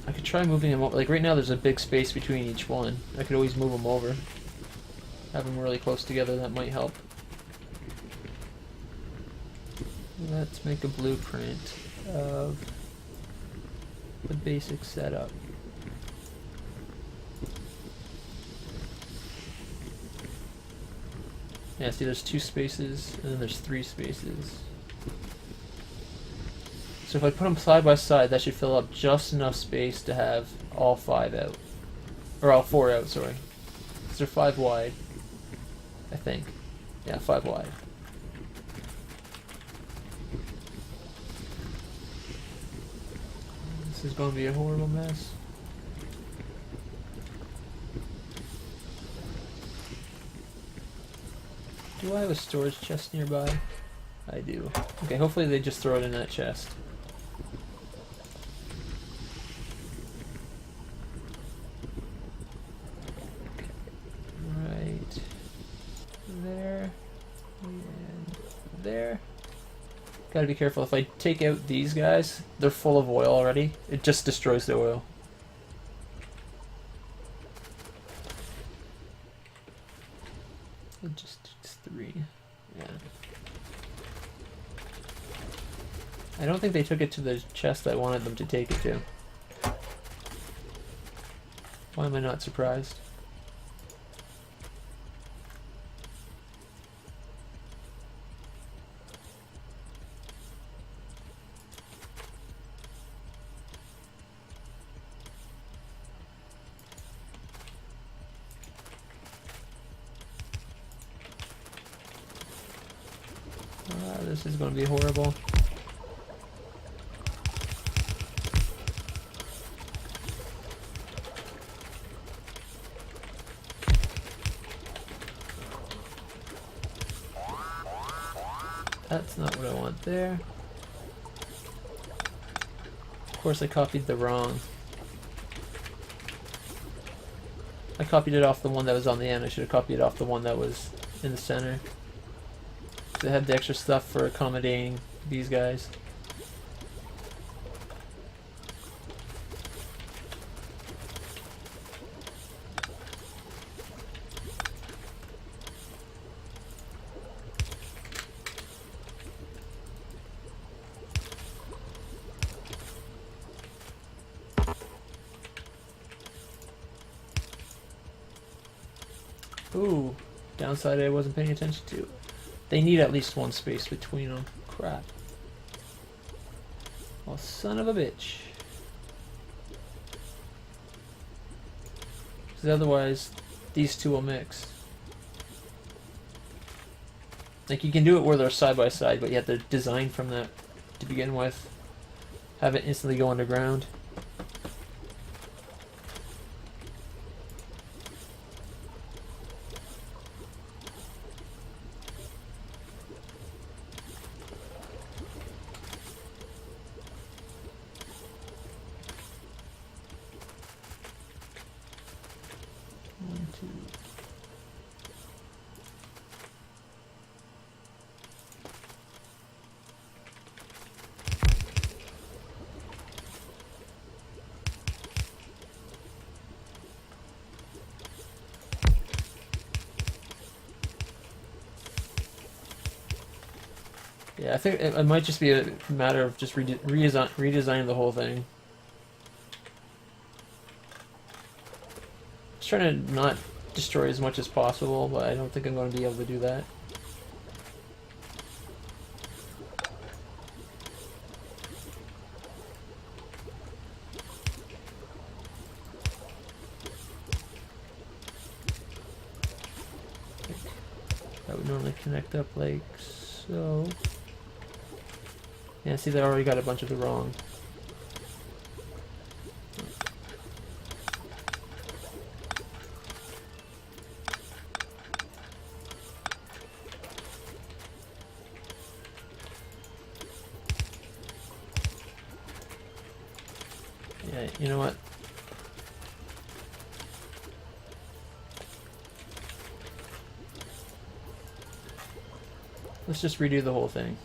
I could try moving them over. Like right now there's a big space between each one. I could always move them over. Have them really close together, that might help. Let's make a blueprint of the basic setup. Yeah, see there's 2 spaces, and then there's 3 spaces. So if I put them side by side, that should fill up just enough space to have all 5 out. Or all 4 out, sorry. Because they're 5 wide, I think. Yeah, 5 wide. This is going to be a horrible mess. Do I have a storage chest nearby? I do. Okay, hopefully they just throw it in that chest. Right there and there. Gotta be careful. If I take out these guys, they're full of oil already. It just destroys the oil. It just it's 3. Yeah. I don't think they took it to the chest I wanted them to take it to. Why am I not surprised? This is going to be horrible. That's not what I want there. Of course I copied the wrong. I copied it off the one that was on the end. I should have copied it off the one that was in the center. They had the extra stuff for accommodating these guys. Ooh, downside I wasn't paying attention to. They need at least 1 space between them. Crap. Oh, son of a bitch. Because otherwise, these 2 will mix. Like, you can do it where they're side by side, but you have to design from that to begin with. Have it instantly go underground. Yeah, I think it might just be a matter of just redesigning the whole thing. Just trying to not destroy as much as possible, but I don't think I'm going to be able to do that. That would normally connect up like so. Yeah, see, they already got a bunch of the wrong. Yeah, you know what? Let's just redo the whole thing.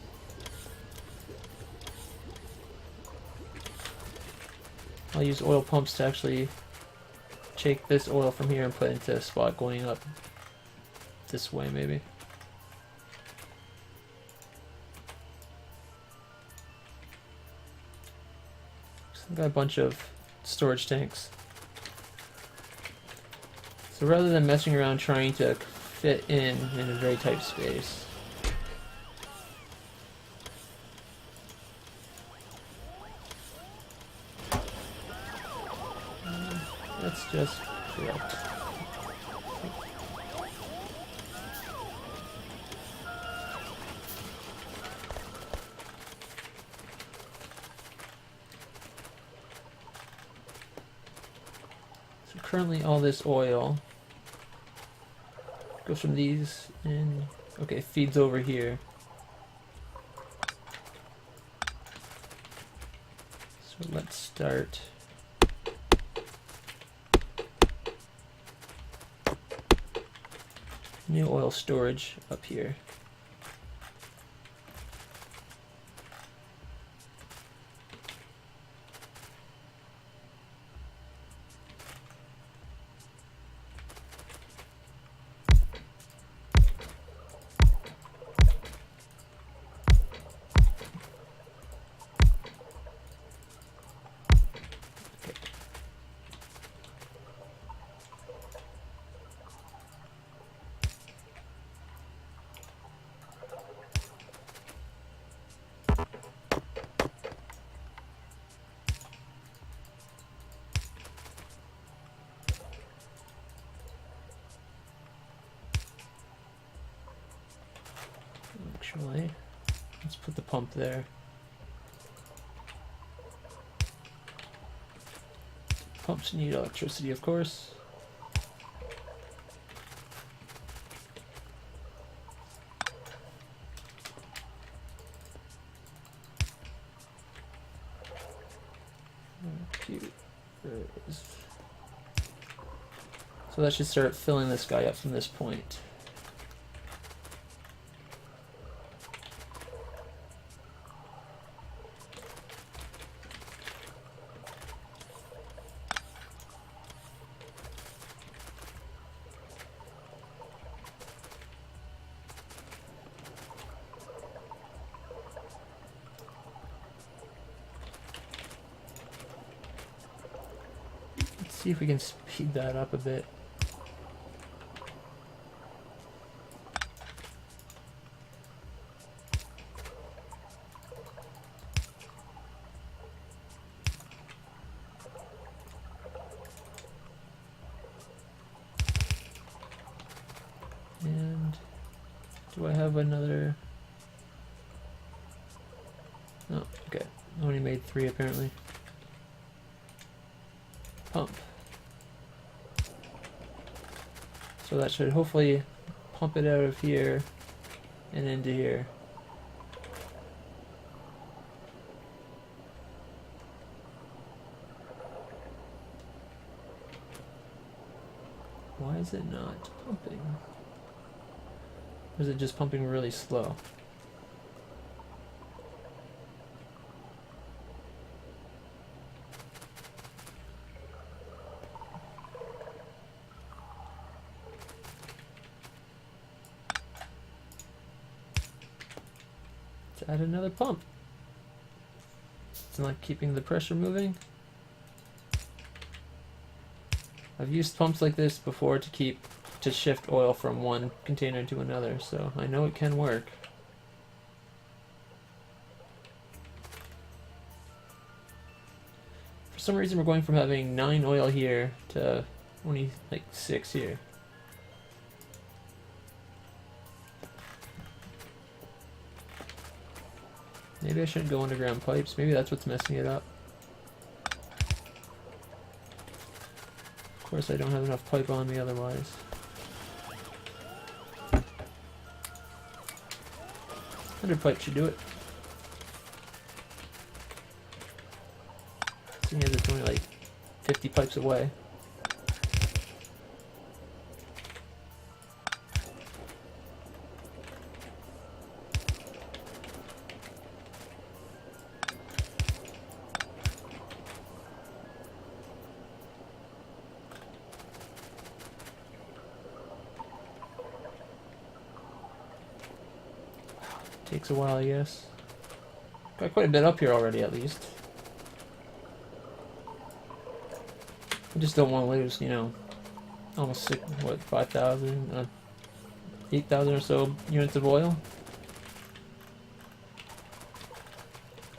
I'll use oil pumps to actually take this oil from here and put it into a spot going up this way, maybe. So I've got a bunch of storage tanks. So rather than messing around trying to fit in a very tight space, let's just correct. So currently all this oil goes from these and okay, feeds over here. So let's start new oil storage up here. Actually, let's put the pump there. Pumps need electricity, of course. Cute. There it is. So that should start filling this guy up from this point. See if we can speed that up a bit. And do I have another? No, okay. I only made 3 apparently. Pump. So that should hopefully pump it out of here and into here. Why is it not pumping? Or is it just pumping really slow? Add another pump. It's not keeping the pressure moving. I've used pumps like this before to shift oil from one container to another, so I know it can work. For some reason we're going from having 9 oil here to only like 6 here. Maybe I shouldn't go underground pipes. Maybe that's what's messing it up. Of course, I don't have enough pipe on me otherwise. Under pipe should do it. Seeing as it's only like 50 pipes away. Takes a while, I guess. Got quite a bit up here already, at least. I just don't want to lose, you know, almost 5,000, 8,000 or so units of oil.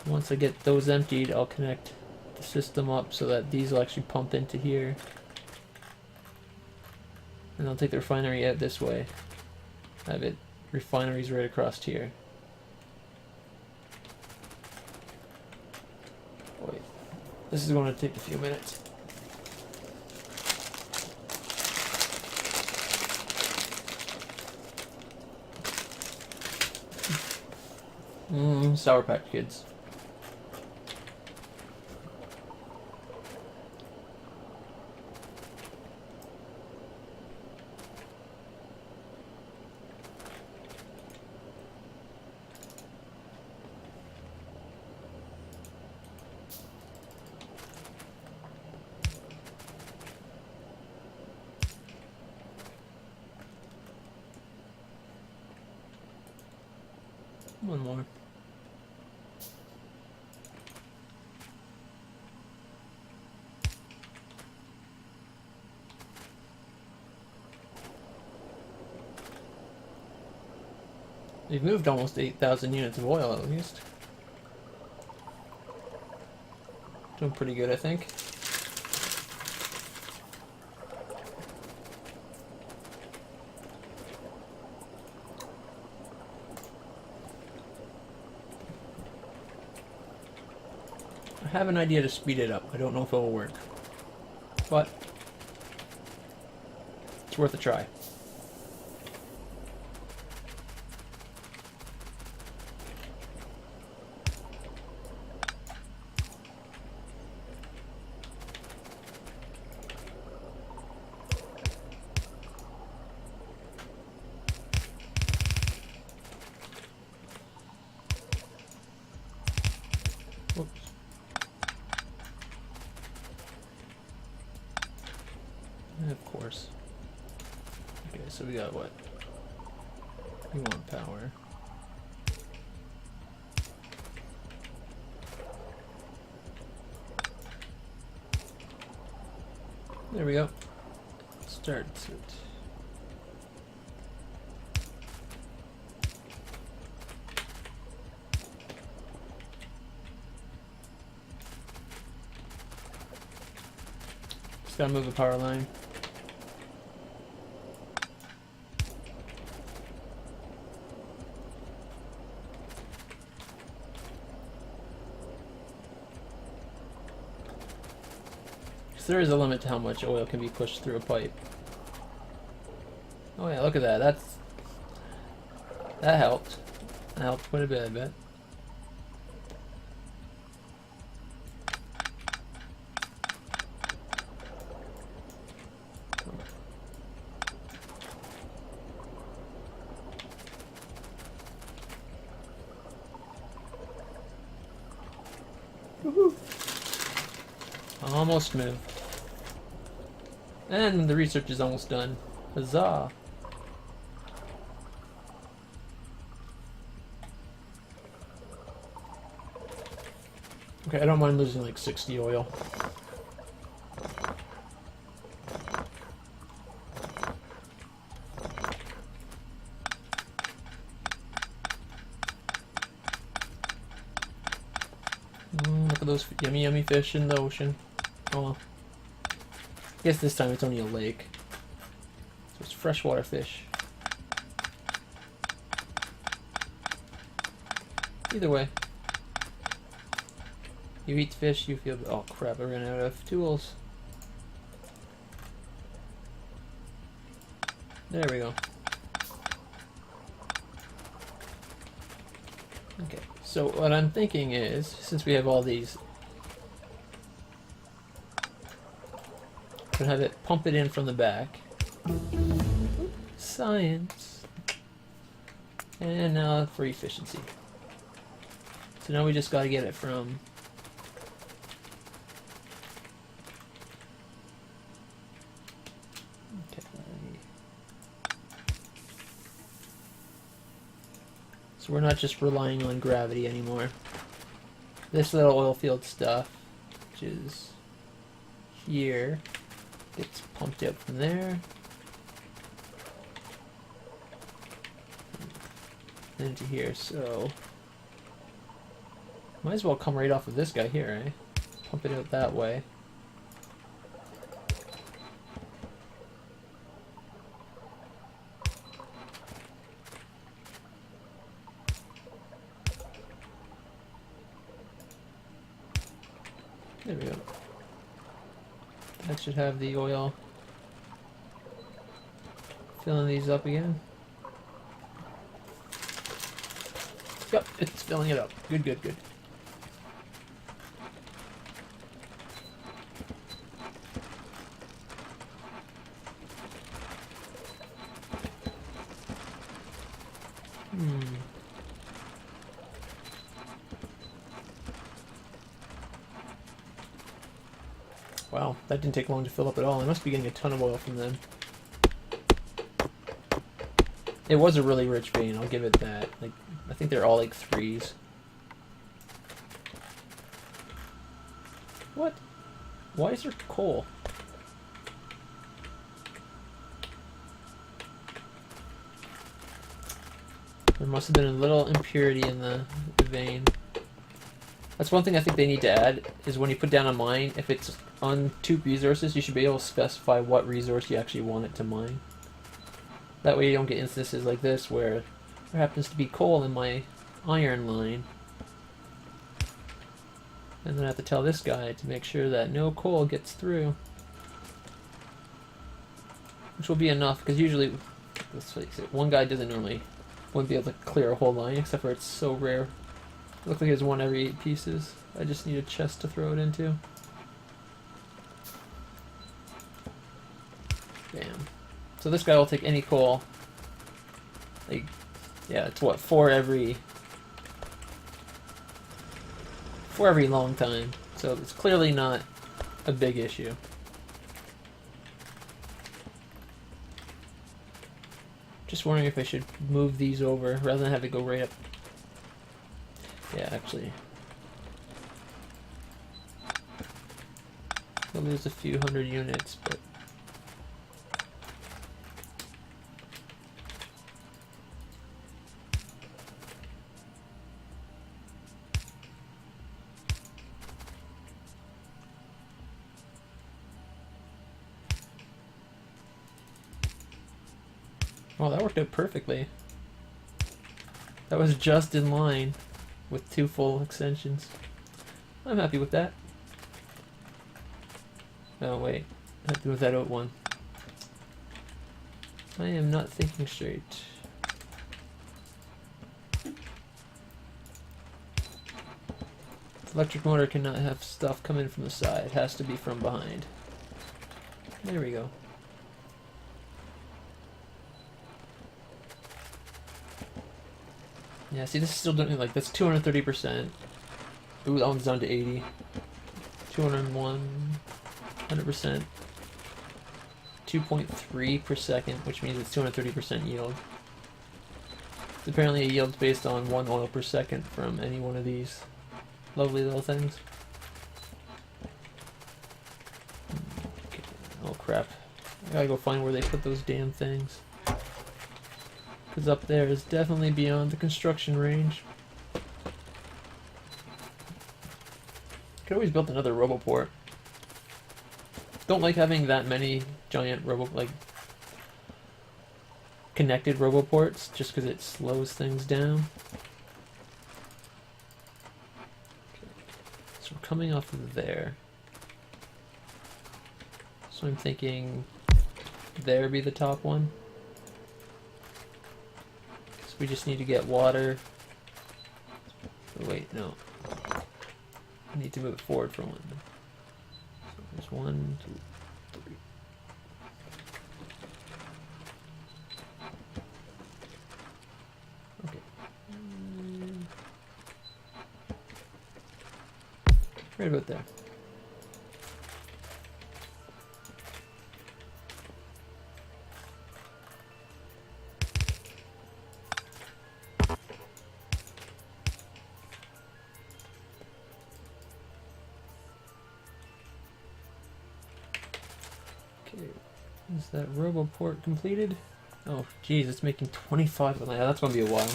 Once I get those emptied, I'll connect the system up so that these will actually pump into here. And I'll take the refinery out this way. I have refineries right across here. Wait, this is going to take a few minutes. Sour Patch Kids. One more. We've moved almost 8,000 units of oil at least. Doing pretty good, I think. I have an idea to speed it up. I don't know if it will work, but it's worth a try. Whoops. Of course. Okay, so we got what? We want power. There we go. Starts it. Just gotta move the power line. There is a limit to how much oil can be pushed through a pipe. Oh yeah, look at that. That helped. That helped quite a bit, I bet. Woohoo! Almost moved. And the research is almost done. Huzzah! Okay, I don't mind losing like 60 oil. Look at those yummy yummy fish in the ocean. Oh well. I guess this time it's only a lake. So it's freshwater fish. Either way. You eat fish, you feel... Oh crap, I ran out of tools. There we go. Okay, so what I'm thinking is, since we have all these, have it pump it in from the back. Science. And now for efficiency. So now we just got to get it from So we're not just relying on gravity anymore. This little oil field stuff, which is here, gets pumped out from there. And into here, so might as well come right off of this guy here, eh? Pump it out that way. There we go. That should have the oil. Filling these up again. Yep, it's filling it up. Good, good, good. Wow, that didn't take long to fill up at all. I must be getting a ton of oil from them. It was a really rich vein, I'll give it that. Like, I think they're all like 3s. What? Why is there coal? There must have been a little impurity in the vein. That's one thing I think they need to add, is when you put down a mine, if it's on 2 resources, you should be able to specify what resource you actually want it to mine. That way you don't get instances like this where there happens to be coal in my iron line. And then I have to tell this guy to make sure that no coal gets through. Which will be enough, because usually, let's face it, one guy wouldn't be able to clear a whole line, except for it's so rare. It looks like there's one every 8 pieces. I just need a chest to throw it into. Bam. So this guy will take any coal. Like, yeah, it's what, 4 every long time. So it's clearly not a big issue. Just wondering if I should move these over rather than have it go right up. Yeah, actually. I'll lose a few hundred units, but well, that worked out perfectly. That was just in line with 2 full extensions. I'm happy with that. Oh wait, I have to move that out 1. I am not thinking straight. Electric motor cannot have stuff come in from the side. It has to be from behind. There we go. Yeah, see, this is still doing, like, that's 230%. Ooh, that one's down to 80. 201, 100%. 2.3 per second, which means it's 230% yield. It's apparently a yield based on 1 oil per second from any one of these lovely little things. Okay. Oh crap. I gotta go find where they put those damn things. Because up there is definitely beyond the construction range. Could always build another roboport. Don't like having that many giant connected roboports, just because it slows things down. Okay. So we're coming off of there. So I'm thinking there be the top one. So we just need to get water. Oh, wait, no. I need to move it forward for 1. So there's 1, 2, 3. Okay. Right about there. Okay, is that Roboport completed? Oh, geez, it's making 25 of that. That's gonna be a while.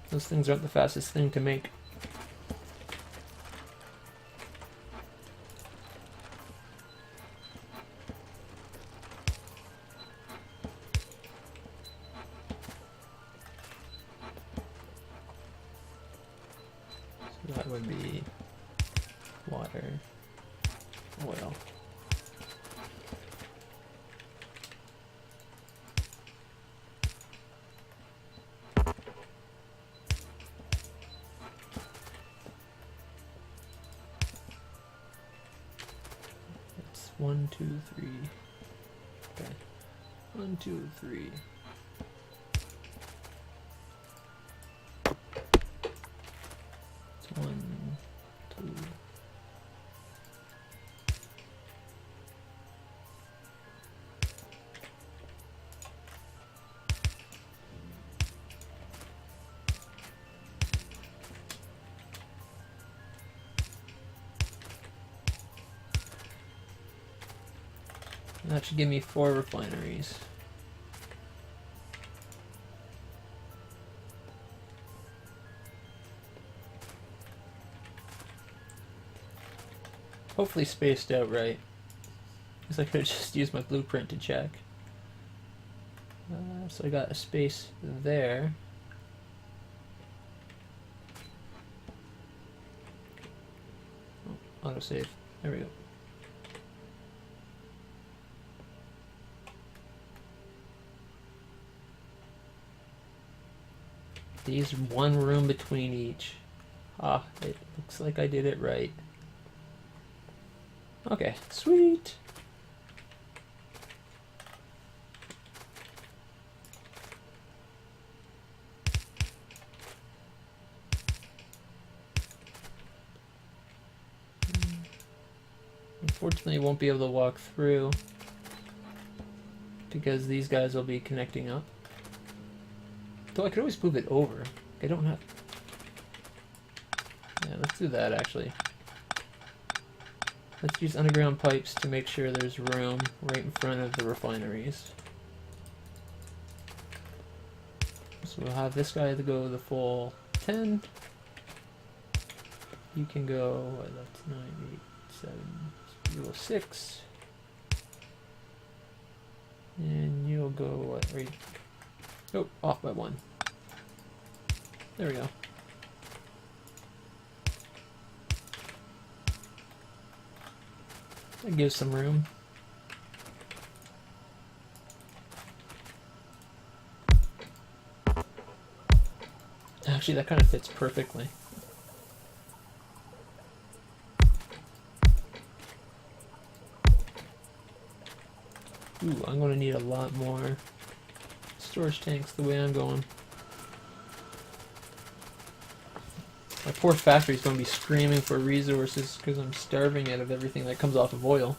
Those things aren't the fastest thing to make. So that would be water, oil. It's 1, 2, 3. Okay. 1, 2, 3. It's 1, 2. That should give me 4 refineries. Hopefully spaced out right. Because I could have just used my blueprint to check. So I got a space there. Oh, autosave. There we go. These 1 room between each. Ah, it looks like I did it right. Okay, sweet. Unfortunately, I won't be able to walk through because these guys will be connecting up. Though I could always move it over. I don't have... Yeah, let's do that actually. Let's use underground pipes to make sure there's room right in front of the refineries. So we'll have this guy to go the full 10. You can go, that's 9, 8, 7, you go 6. And you'll go, what, right? Oh, off by 1. There we go. That gives some room. Actually, that kind of fits perfectly. Ooh, I'm going to need a lot more storage tanks the way I'm going. My poor factory is going to be screaming for resources because I'm starving out of everything that comes off of oil.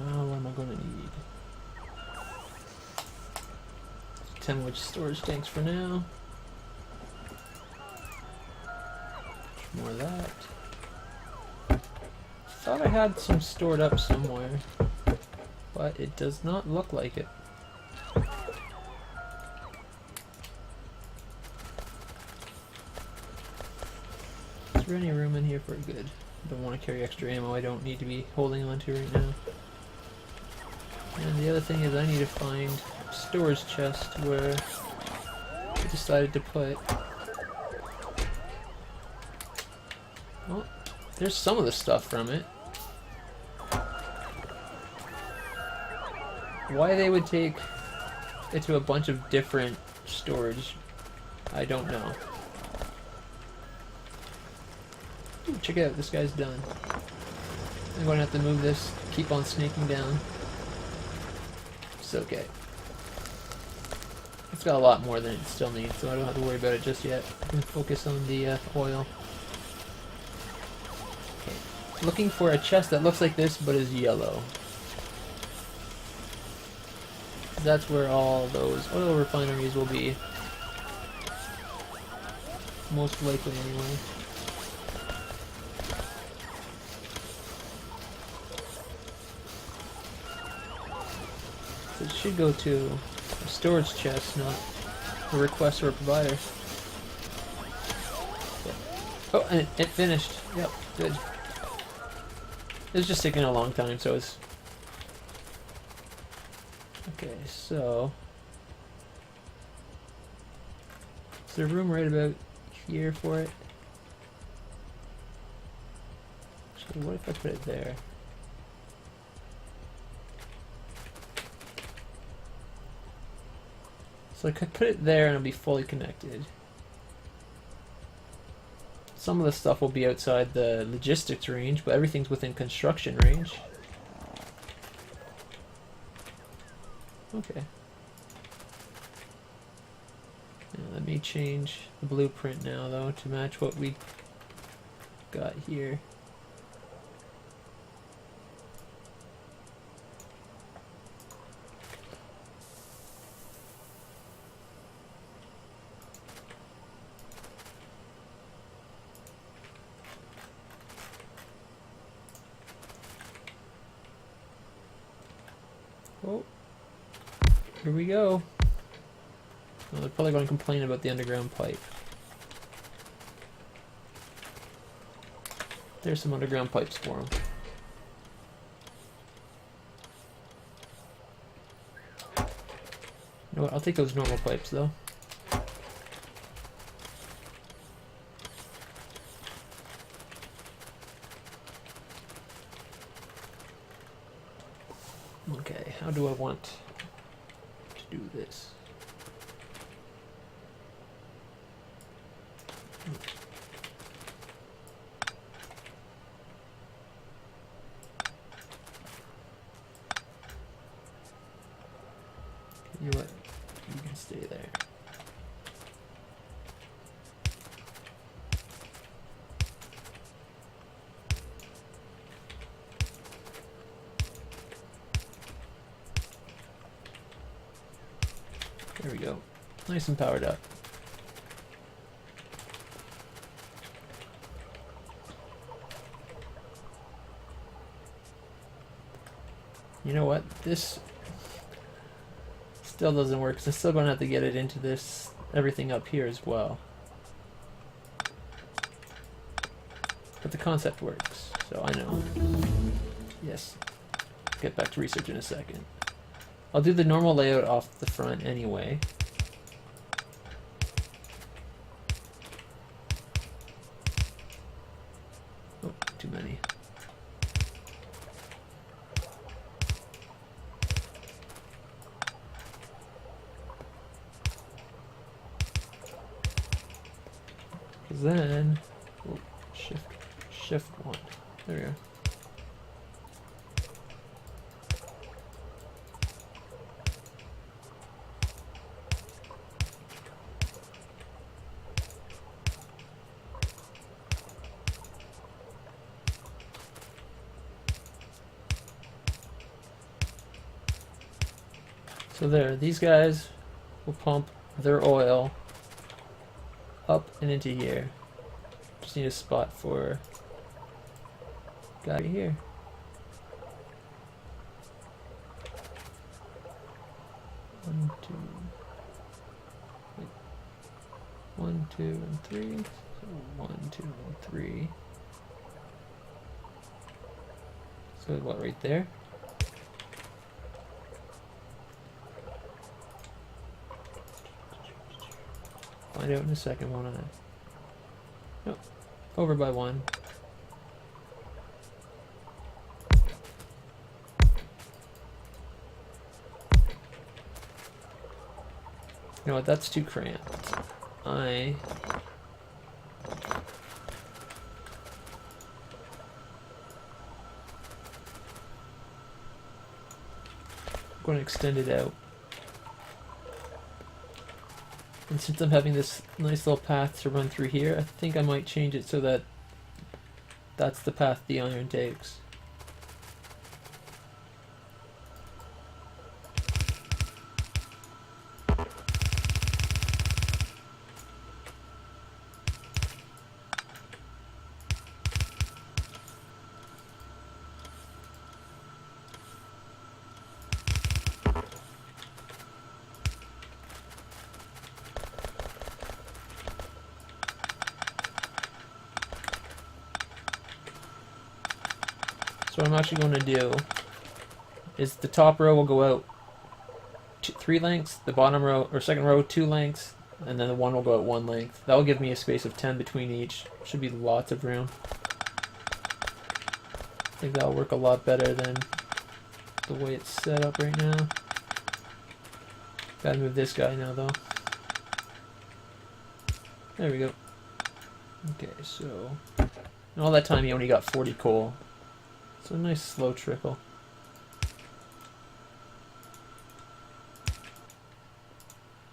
What am I going to need? 10 which storage tanks for now. More of that. Thought I had some stored up somewhere, but it does not look like it. Is there any room in here for good? I don't want to carry extra ammo I don't need to be holding on to right now. And the other thing is I need to find a storage chest where I decided to put... Well, there's some of the stuff from it. Why they would take it to a bunch of different storage, I don't know. Ooh, check it out, this guy's done. I'm going to have to move this, keep on sneaking down. It's okay. It's got a lot more than it still needs, so I don't have to worry about it just yet. I can focus on the oil. Okay. Looking for a chest that looks like this but is yellow. That's where all those oil refineries will be. Most likely, anyway. So it should go to a storage chest, not a request or a provider. Yep. Oh, and it finished. Yep, good. It's just taking a long time, so it's... Okay, so... Is there room right about here for it? Actually, what if I put it there? So I could put it there and it'll be fully connected. Some of the stuff will be outside the logistics range, but everything's within construction range. Okay. Now let me change the blueprint now, though, to match what we got here. Oh, here we go. Well, they're probably going to complain about the underground pipe. There's some underground pipes for them. You know what? I'll take those normal pipes, though. Okay, how do I want to do this? You know what? You can stay there. There we go. Nice and powered up. You know what? This still doesn't work, because I'm still going to have to get it into this, everything up here as well. But the concept works, so I know. Yes. Get back to research in a second. I'll do the normal layout off the front anyway. Oh, too many. Because then, oh, shift one. There we go. So there, these guys will pump their oil up and into here. Just need a spot for guy right here. One, two, wait. 1, 2, and 3. So 1, 2, and 3. So what, right there? Find out in a second, won't I? Nope. Over by 1. You know what? That's too cramped. I'm going to extend it out. And since I'm having this nice little path to run through here, I think I might change it so that that's the path the iron takes. So what I'm actually going to do is the top row will go out 3 lengths, the bottom row or second row 2 lengths, and then the one will go out 1 length. That will give me a space of 10 between each. Should be lots of room. I think that'll work a lot better than the way it's set up right now. Gotta move this guy now though. There we go. Okay, so in all that time he only got 40 coal. So a nice slow trickle.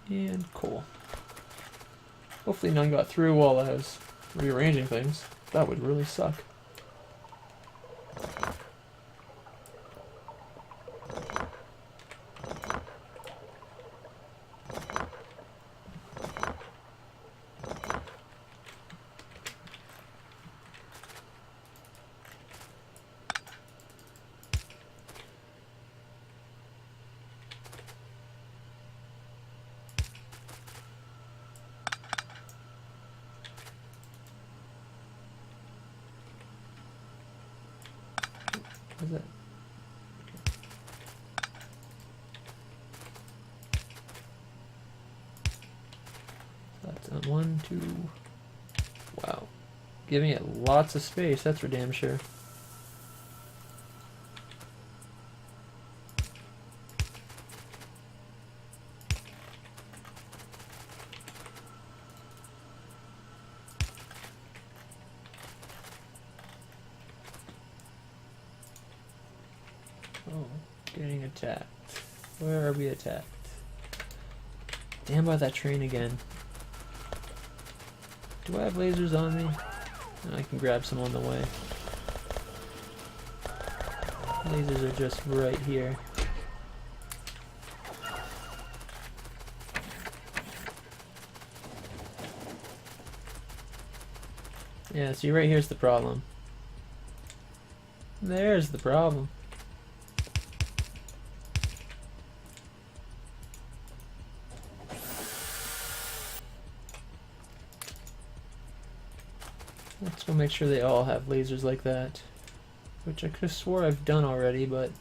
And coal. Hopefully none got through while I was rearranging things. That would really suck. What is that? That's on 1, 2. Wow. Giving it lots of space, that's for damn sure. Oh, getting attacked. Where are we attacked? Damn by that train again. Do I have lasers on me? I can grab some on the way. Lasers are just right here. Yeah, see right here's the problem. There's the problem. Let's go make sure they all have lasers like that. Which I could have swore I've done already, but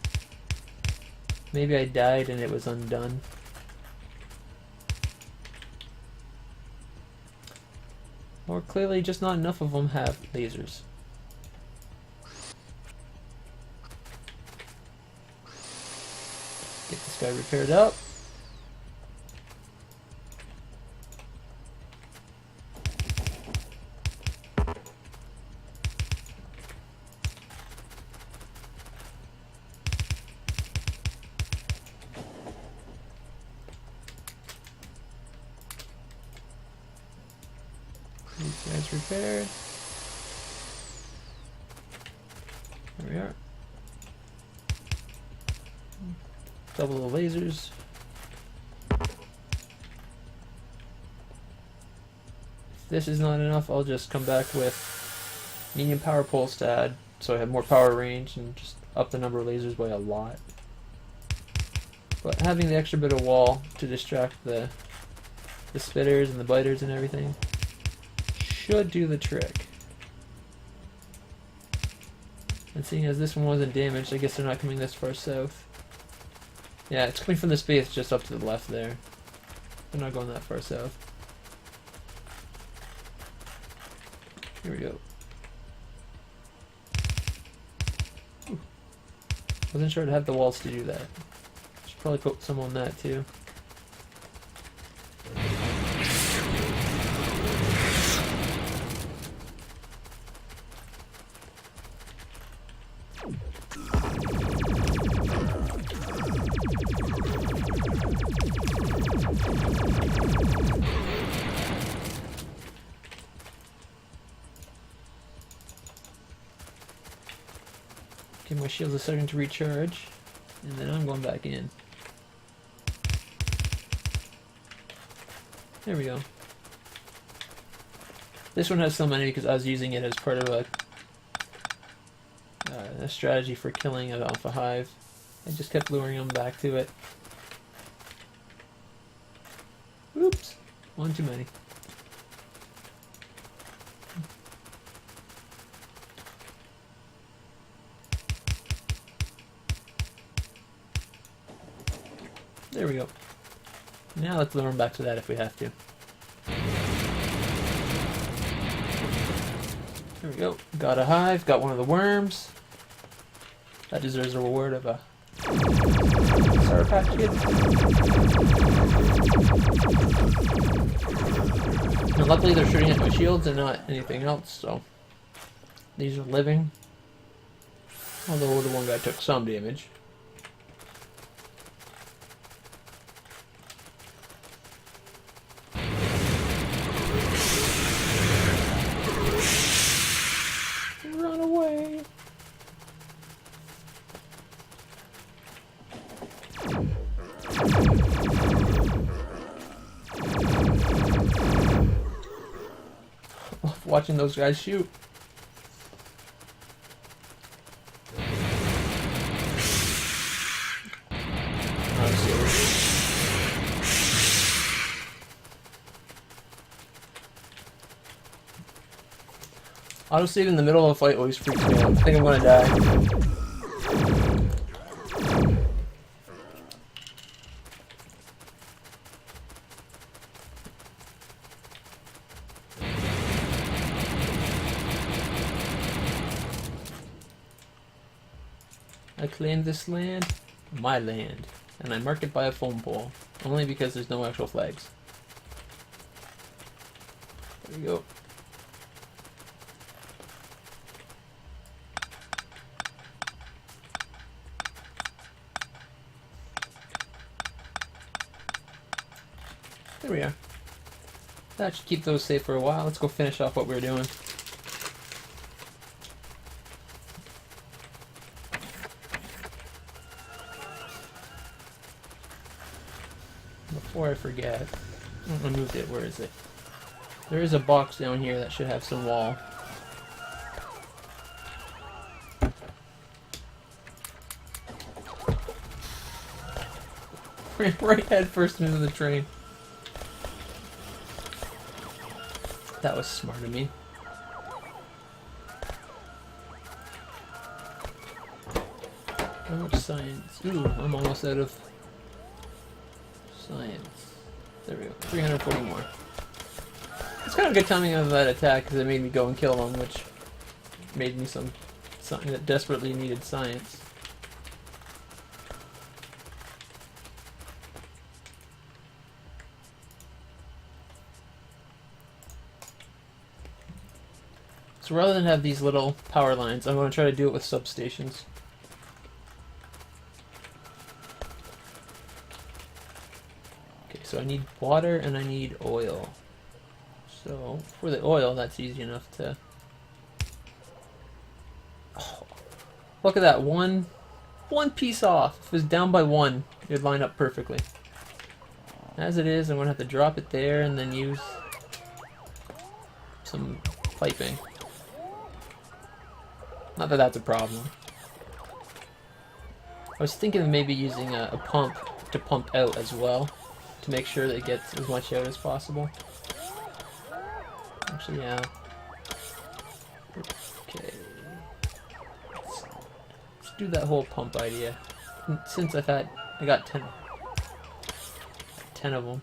maybe I died and it was undone. Or clearly just not enough of them have lasers. Get this guy repaired up. These guys repaired. There we are. Double the lasers. If this is not enough, I'll just come back with medium power poles to add so I have more power range and just up the number of lasers by a lot. But having the extra bit of wall to distract the spitters and the biters and everything should do the trick. And seeing as this one wasn't damaged, I guess they're not coming this far south. Yeah, it's coming from the space just up to the left there. They're not going that far south. Here we go. Ooh. Wasn't sure to have the walls to do that. Should probably put some on that too. Give my shields a second to recharge, and then I'm going back in. There we go. This one has so many because I was using it as part of a strategy for killing an alpha hive. I just kept luring them back to it. Oops, one too many. There we go. Now let's lure them back to that if we have to. There we go. Got a hive, got one of the worms. That deserves a reward of a starter pack kit. Now luckily they're shooting at my shields and not anything else, so these are living. Although the one guy took some damage. Run away! Watching those guys shoot. Autosave in the middle of a fight always freaks me out. I think I'm gonna die. I claim this land, my land, and I mark it by a foam pole, only because there's no actual flags. There we go. There we are. That should keep those safe for a while. Let's go finish off what we were doing. Before I forget, I moved it. Where is it? There is a box down here that should have some wall. Right head first into the train. That was smart of me. How much science? Ooh, I'm almost out of science. There we go. 340 more. It's kind of good timing of that attack because it made me go and kill them, which made me something that desperately needed science. So rather than have these little power lines, I'm going to try to do it with substations. Okay, so I need water and I need oil. So for the oil, that's easy enough to... Oh, look at that, one piece off. If it was down by one, it would line up perfectly. As it is, I'm going to have to drop it there and then use some piping. Not that that's a problem. I was thinking of maybe using a pump to pump out as well, to make sure that it gets as much out as possible. Actually, yeah. Okay. Let's do that whole pump idea. Since I got 10 of them.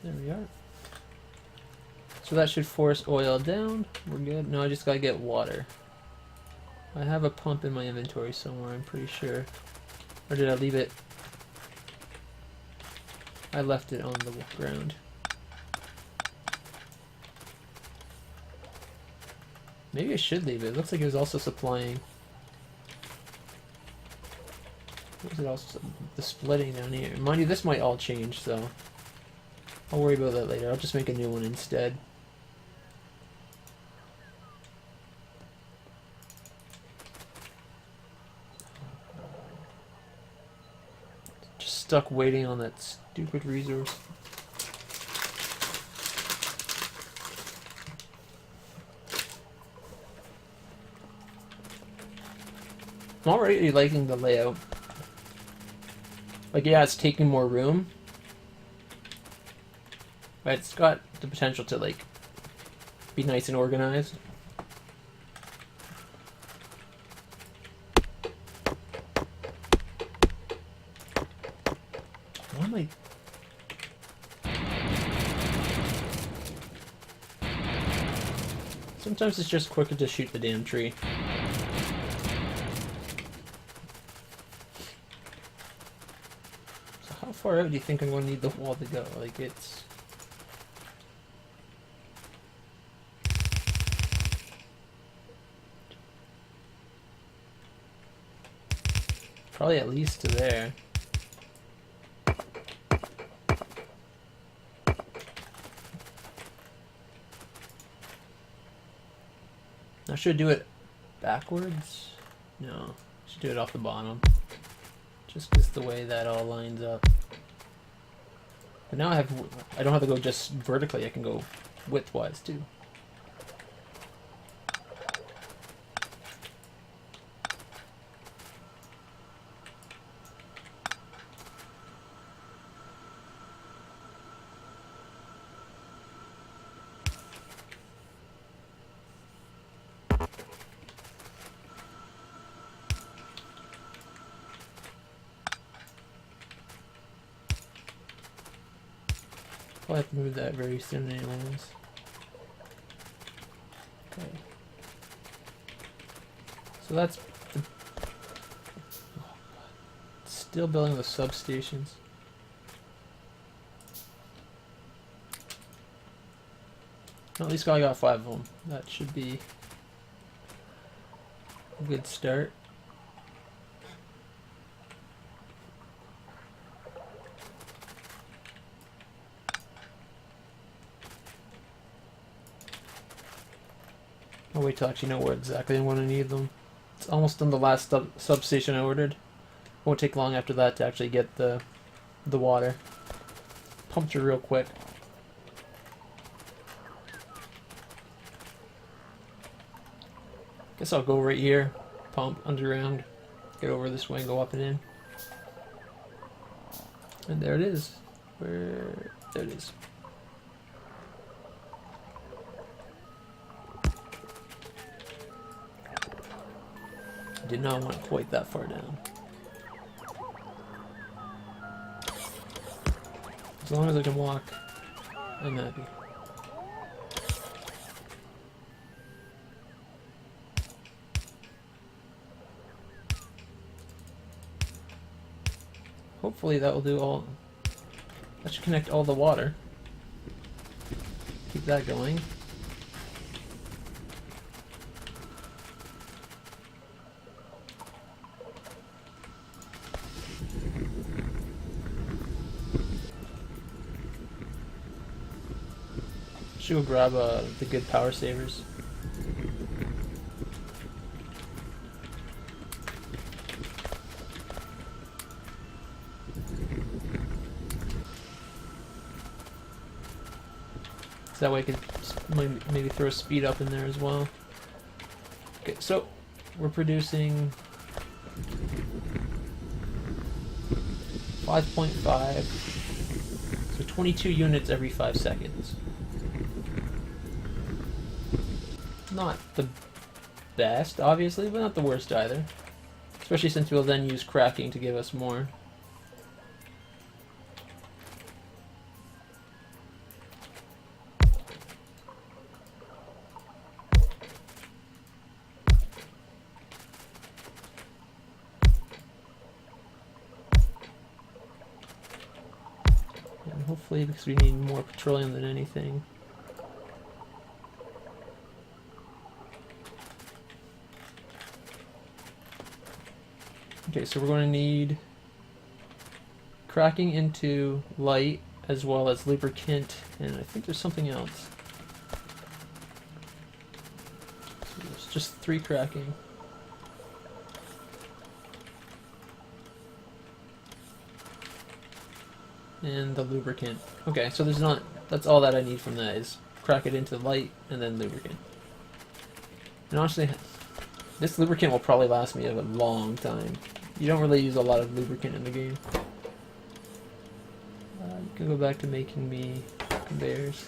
There we are. So that should force oil down. We're good. Now I just gotta get water. I have a pump in my inventory somewhere, I'm pretty sure. Or did I leave it? I left it on the ground. Maybe I should leave it. It looks like it was also supplying What is it also? The splitting down here. Mind you, this might all change, so I'll worry about that later. I'll just make a new one instead. Just stuck waiting on that stupid resource. I'm already liking the layout. Like, yeah, it's taking more room, but it's got the potential to, like, be nice and organized. Why am I... Sometimes it's just quicker to shoot the damn tree. How far out do you think I'm going to need the wall to go? Like, it's... probably at least to there. I should do it backwards? No, I should do it off the bottom. Just because the way that all lines up. But now I don't have to go just vertically, I can go widthwise too. I'll have to move that very soon anyways. Okay. So that's... still building the substations. Well, at least I got 5 of them. That should be a good start. I'll wait till I actually know where exactly I want to need them. It's almost on the last substation I ordered. Won't take long after that to actually get the water. Pumped her real quick. Guess I'll go right here, pump underground, get over this way and go up and in. And there it is. There it is. Did not want quite that far down. As long as I can walk, I'm happy. Hopefully that will do all. That should connect all the water. Keep that going. Should go grab the good power savers. So that way I can maybe throw a speed up in there as well. Okay, so we're producing 5.5, so 22 units every 5 seconds. Not the best, obviously, but not the worst either. Especially since we'll then use cracking to give us more. And hopefully, because we need more petroleum than anything. Okay, so we're going to need cracking into light as well as lubricant, and I think there's something else. So there's just 3 cracking. And the lubricant. Okay, so there's not... That's all that I need from that is crack it into light and then lubricant. And honestly, this lubricant will probably last me a long time. You don't really use a lot of lubricant in the game. You can go back to making me conveyors.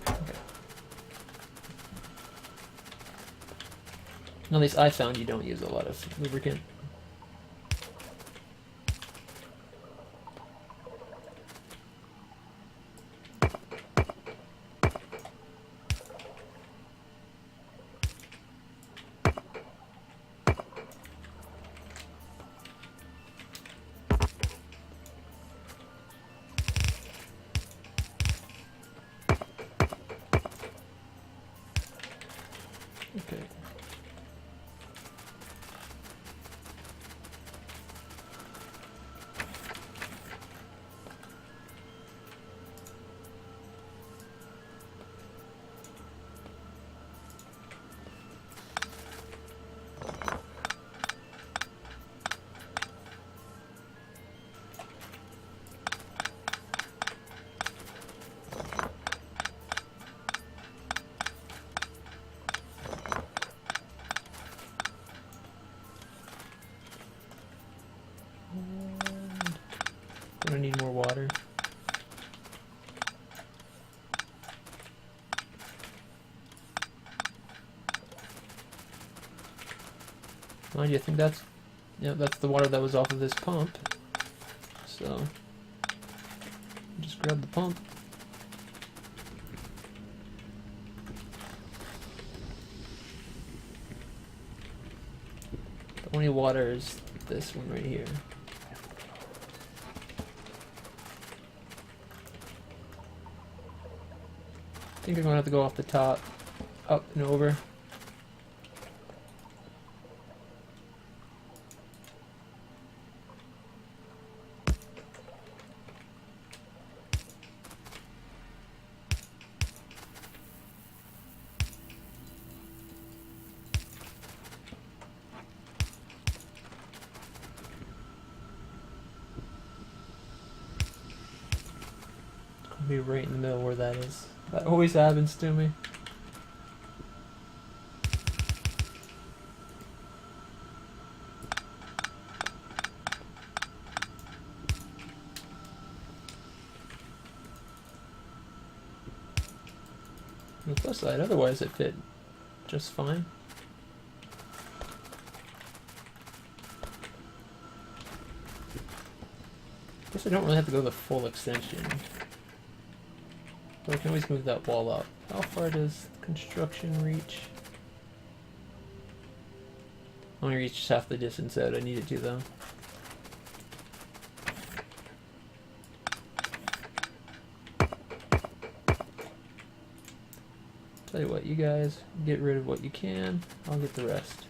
Okay. At least I found you don't use a lot of lubricant. Okay. Gonna need more water. Mind you, I think that's that's the water that was off of this pump. So just grab the pump. The only water is this one right here. I think I'm gonna have to go off the top, up and over. I'll be right in the middle where that is. That always happens to me. On the plus side, otherwise it fit just fine. Guess I don't really have to go the full extension. But I can always move that wall up. How far does construction reach? Only reaches half the distance out I need it to though. Tell you what, you guys get rid of what you can, I'll get the rest.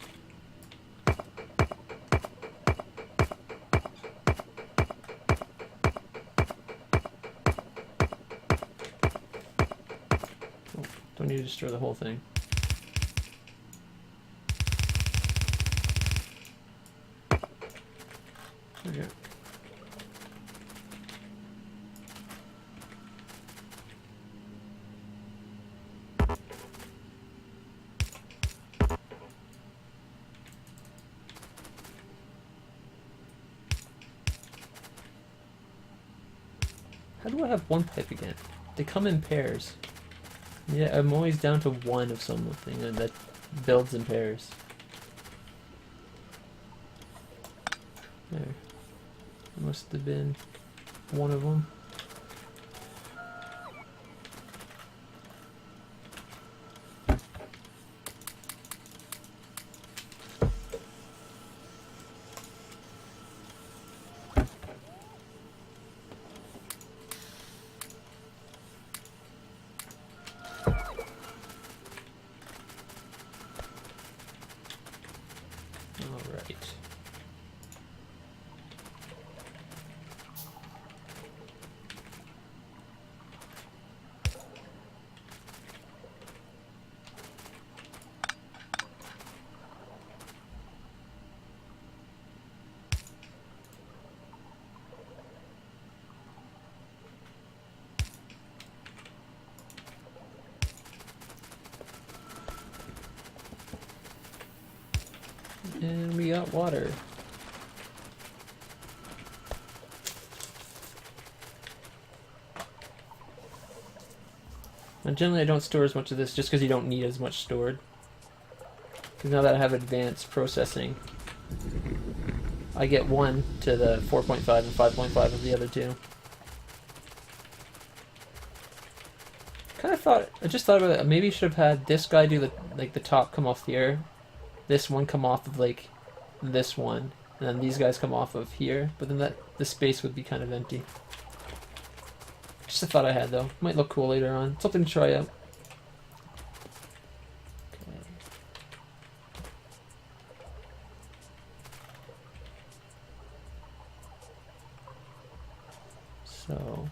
Oh, don't need to destroy the whole thing. Okay. How do I have one pipe again? They come in pairs. Yeah, I'm always down to one of something and that builds in pairs. There. Must have been one of them. And we got water. Now generally I don't store as much of this just because you don't need as much stored. Because now that I have advanced processing, I get 1 to the 4.5 and 5.5 of the other two. I just thought about it, maybe you should have had this guy do the top come off here, this one come off of like this one, and then these guys come off of here, but then the space would be kind of empty. Just a thought I had though. Might look cool later on. Something to try out. Okay. So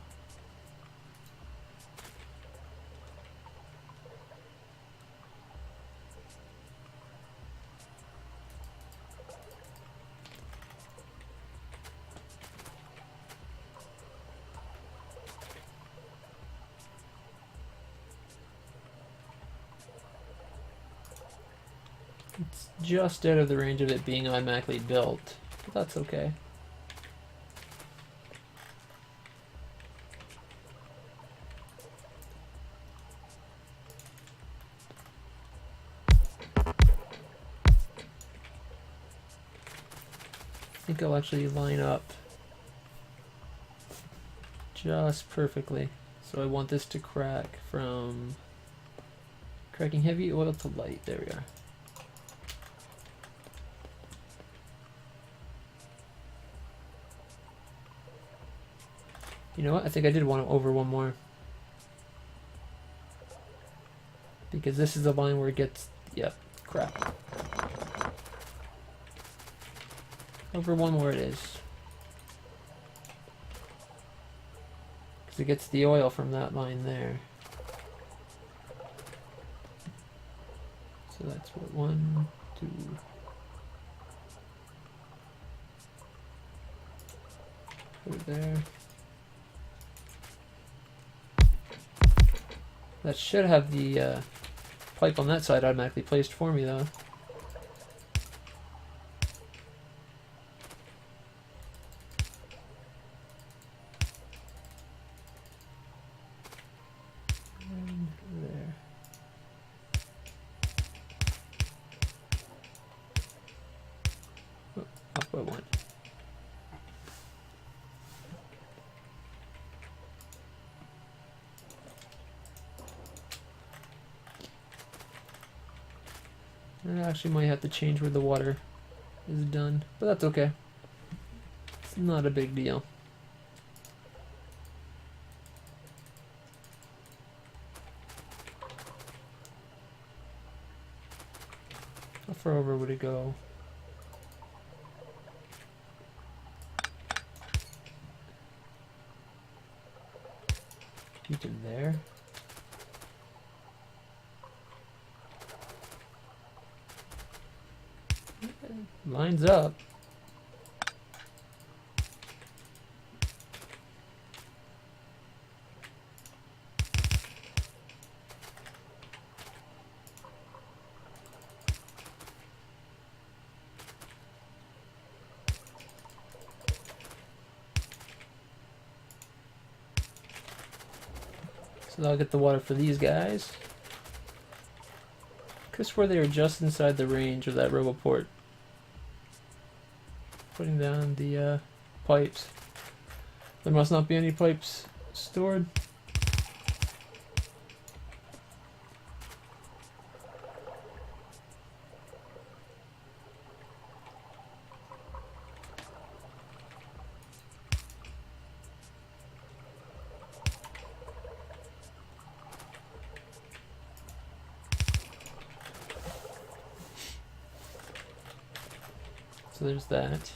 it's just out of the range of it being automatically built, but that's okay. I think I'll actually line up just perfectly. So I want this to crack from cracking heavy oil to light. There we are. You know what? I think I did want to over one more. Because this is the line where it gets, yep, crap. Over one more it is. Because it gets the oil from that line there. So that's what, 1, 2. Put it there. That should have the pipe on that side automatically placed for me though. And there. Oh, off by 1. I actually might have to change where the water is done, but that's okay. It's not a big deal. How far over would it go? Into there. Lines up. So I'll get the water for these guys. Could swear they are just inside the range of that roboport. Putting down the pipes. There must not be any pipes stored. So there's that.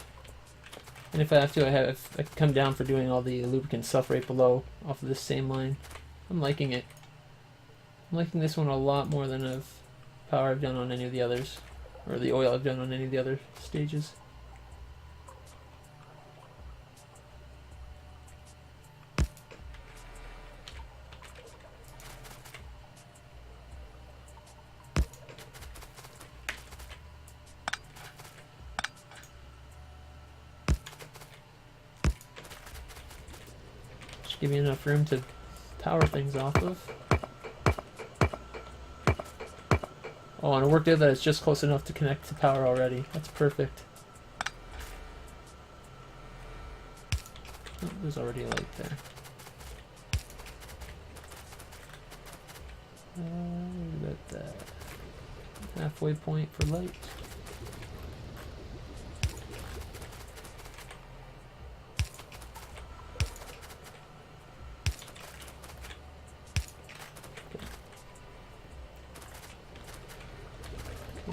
And if I have to, I come down for doing all the lubricant stuff right below off of this same line. I'm liking it. I'm liking this one a lot more than power I've done on any of the others, or the oil I've done on any of the other stages. Should give me enough room to power things off of. Oh, and it worked out that it's just close enough to connect to power already. That's perfect. Oh, there's already a light there. What about that? Halfway point for light.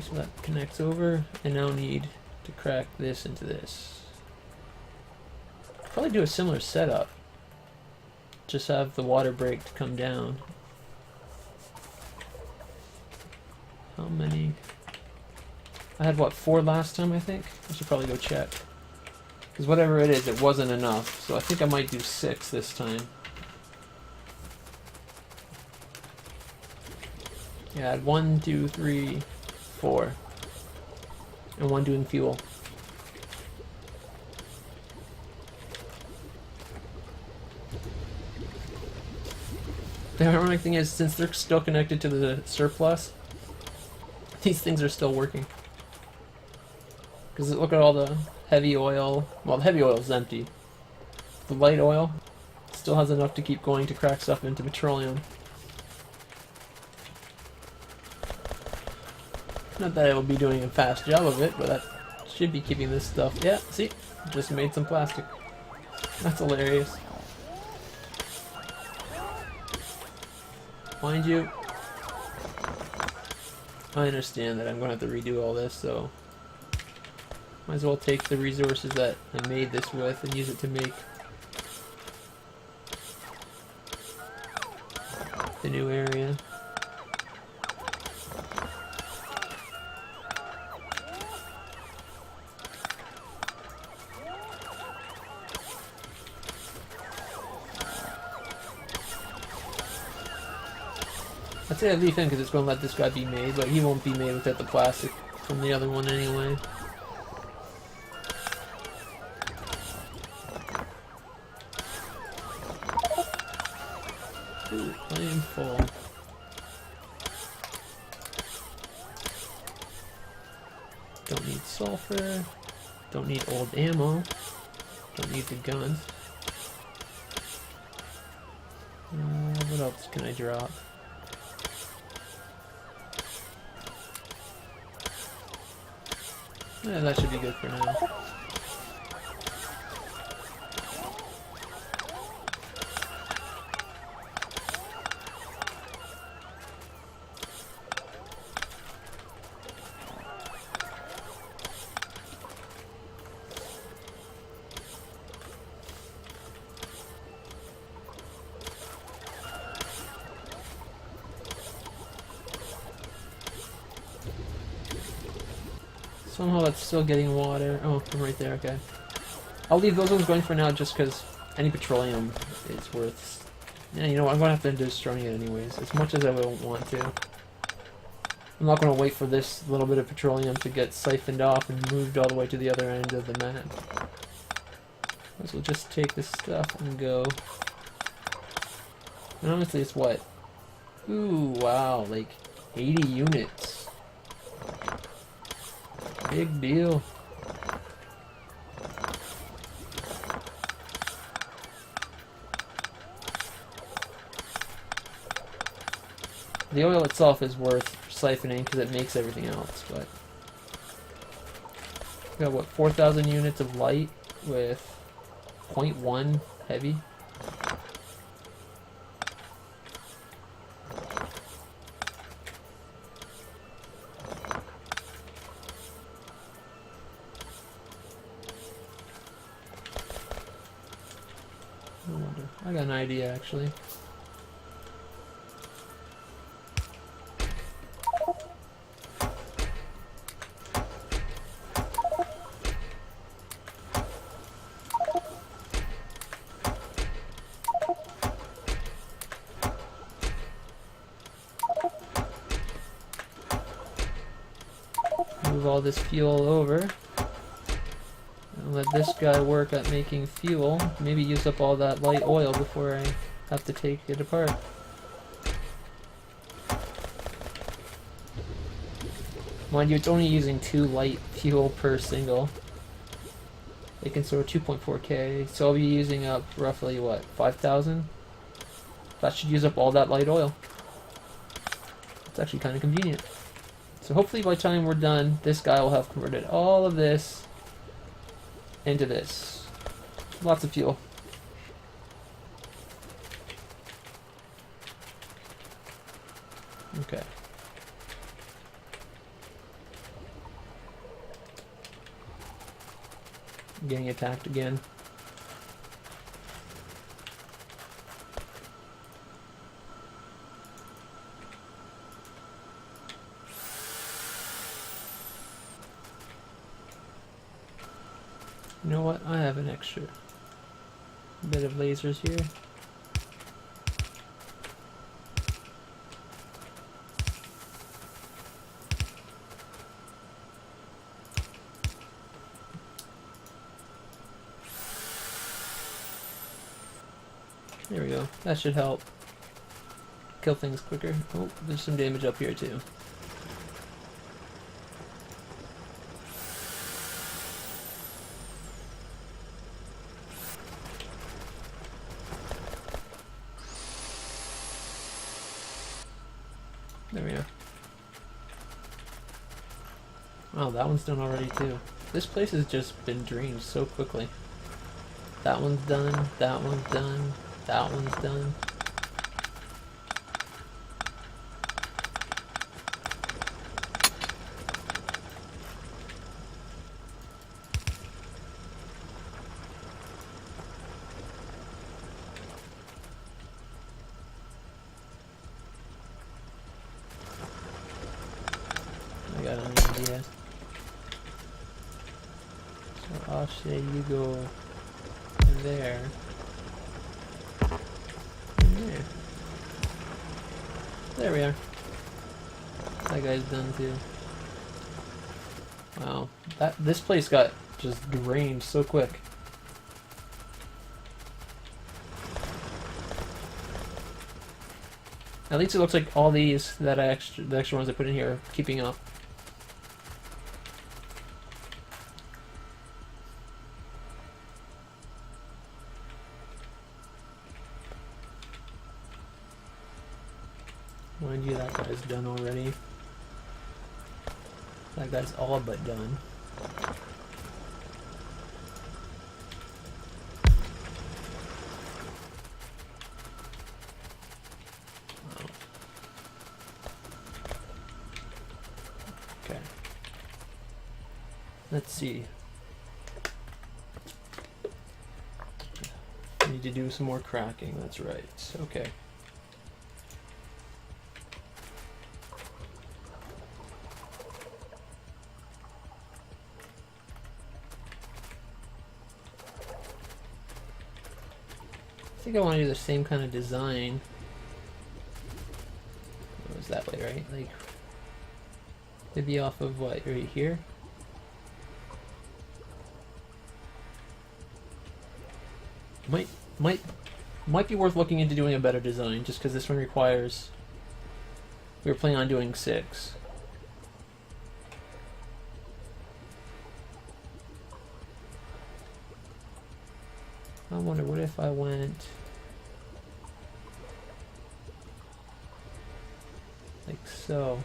So that connects over. I now need to crack this into this. Probably do a similar setup. Just have the water break to come down. How many? I had what, 4 last time, I think? I should probably go check. Because whatever it is, it wasn't enough. So I think I might do 6 this time. Yeah, I had 1, 2, 3, 4. And 1 doing fuel. The ironic thing is, since they're still connected to the surplus, these things are still working. Because look at all the heavy oil. Well, the heavy oil is empty. The light oil still has enough to keep going to crack stuff into petroleum. Not that I will be doing a fast job of it, but that should be keeping this stuff. Yeah, see? Just made some plastic. That's hilarious. Mind you, I understand that I'm going to have to redo all this, so might as well take the resources that I made this with and use it to make the new area. I'd say I leave him because it's going to let this guy be made, but he won't be made without the plastic from the other one anyway. Ooh, I am full. Don't need sulfur. Don't need old ammo. Don't need the guns. What else can I drop? Yeah, that should be good for now. Somehow that's still getting water. Oh, I'm right there, okay. I'll leave those ones going for now just because any petroleum is worth... Yeah, you know what, I'm going to have to end up destroying it anyways, as much as I won't want to. I'm not going to wait for this little bit of petroleum to get siphoned off and moved all the way to the other end of the map. Might as well just take this stuff and go. And honestly, it's what? Ooh, wow, like 80 units. Big deal. The oil itself is worth siphoning because it makes everything else, but we got what, 4,000 units of light with 0.1 heavy. I got an idea actually. Move all this fuel over. I'll let this guy work at making fuel. Maybe use up all that light oil before I have to take it apart. Mind you, it's only using 2 light fuel per single. It can store 2.4k, so I'll be using up roughly, what, 5,000? That should use up all that light oil. It's actually kind of convenient. So hopefully by the time we're done, this guy will have converted all of this into this. Lots of fuel. Okay. I'm getting attacked again. You know what? I have an extra bit of lasers here. There we go. That should help kill things quicker. Oh, there's some damage up here too. There we are. Wow, that one's done already too. This place has just been drained so quickly. That one's done, that one's done, that one's done. I got an idea. So I'll say you go there. And there. There we are. That guy's done too. Wow. This place got just drained so quick. At least it looks like all these the extra ones I put in here are keeping up. Mind you, that guy's done already. That guy's all but done. Oh. Okay. Let's see. Need to do some more cracking, that's right. Okay. I think I want to do the same kind of design. It was that way, right? Like, maybe off of what, right here? Might be worth looking into doing a better design, just because this one requires. We were planning on doing 6. I wonder, what if I went like so?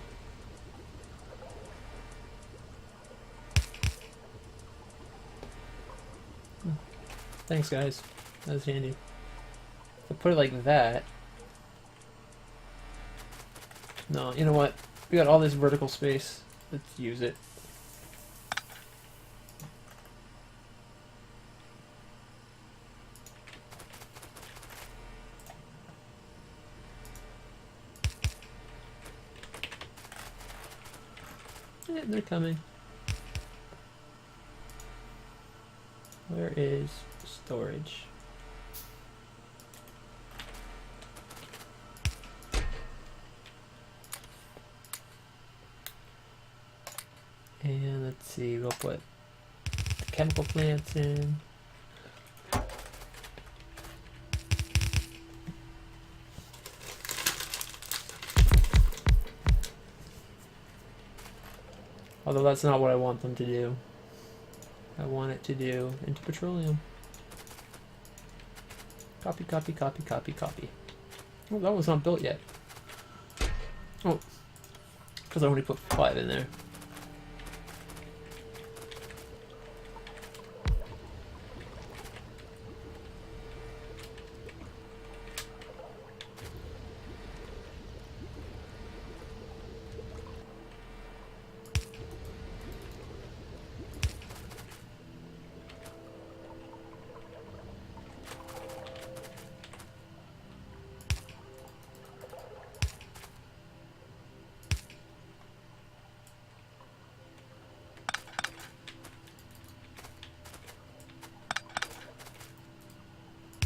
Thanks, guys. That was handy. If I put it like that. No, you know what? We got all this vertical space. Let's use it. Yeah, they're coming. Where is storage? And let's see, we'll put the chemical plants in. Although that's not what I want them to do. I want it to do into petroleum. Copy, copy, copy, copy, copy. Oh, that one's not built yet. Oh, because I only put 5 in there.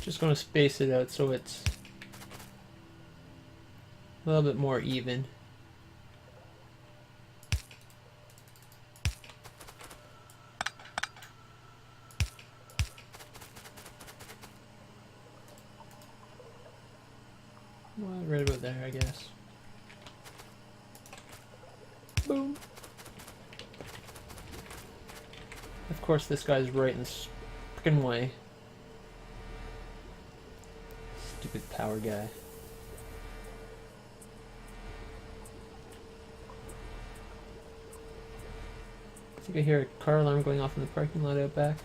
Just going to space it out so it's a little bit more even. Well, right about there, I guess. Boom. Of course, this guy's right in the frickin' way. Stupid power guy. I think I hear a car alarm going off in the parking lot out back.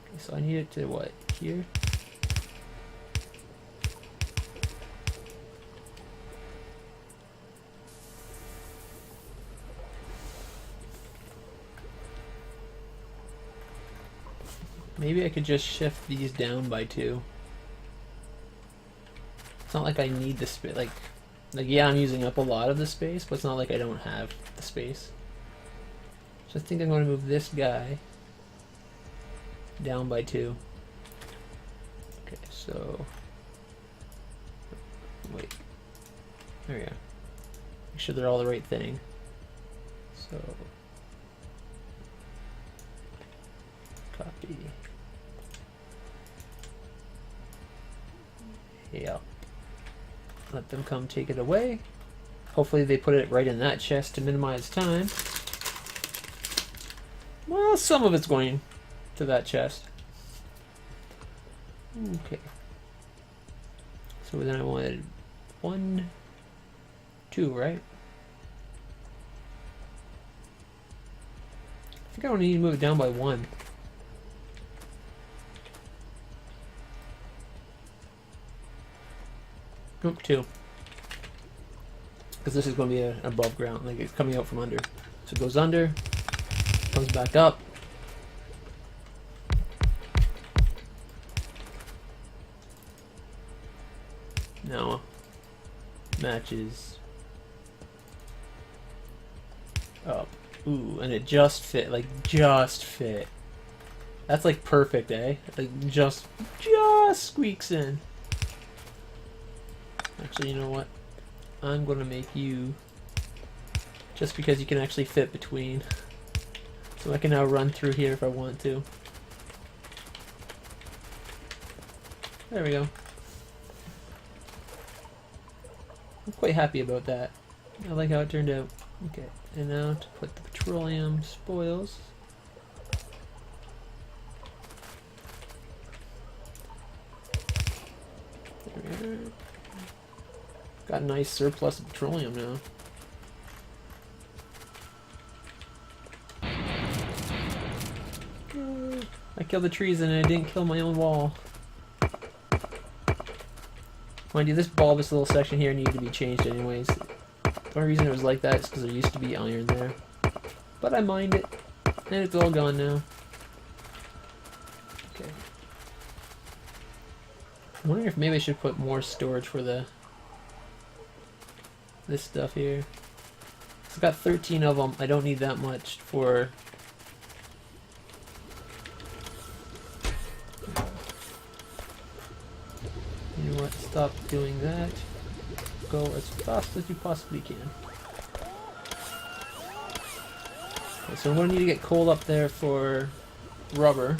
Okay, so I need it to what? Here? Maybe I could just shift these down by 2. It's not like I need the space. Like yeah, I'm using up a lot of the space, but it's not like I don't have the space. So I think I'm going to move this guy down by 2. Okay, so wait. There we go. Make sure they're all the right thing. So copy. Yeah. Let them come take it away. Hopefully they put it right in that chest to minimize time. Well, some of it's going to that chest. Okay. So then I wanted 1, 2, right? I think I only need to move it down by 1. Nope, 2. Because this is going to be an above ground, like it's coming out from under. So it goes under, comes back up. Now, matches up. Ooh, and it just fit, like just fit. That's like perfect, eh? Like just squeaks in. Actually, you know what? I'm going to make you, just because you can actually fit between. So I can now run through here if I want to. There we go. I'm quite happy about that. I like how it turned out. Okay, and now to put the petroleum spoils. There we are. Got a nice surplus of petroleum now. I killed the trees and I didn't kill my own wall. Mind you, this bulbous little section here needed to be changed anyways. The only reason it was like that is because there used to be iron there. But I mined it, and it's all gone now. Okay. I'm wondering if maybe I should put more storage for this stuff here. I've got 13 of them. I don't need that much for... You know what? Stop doing that. Go as fast as you possibly can. Okay, so I'm going to need to get coal up there for rubber.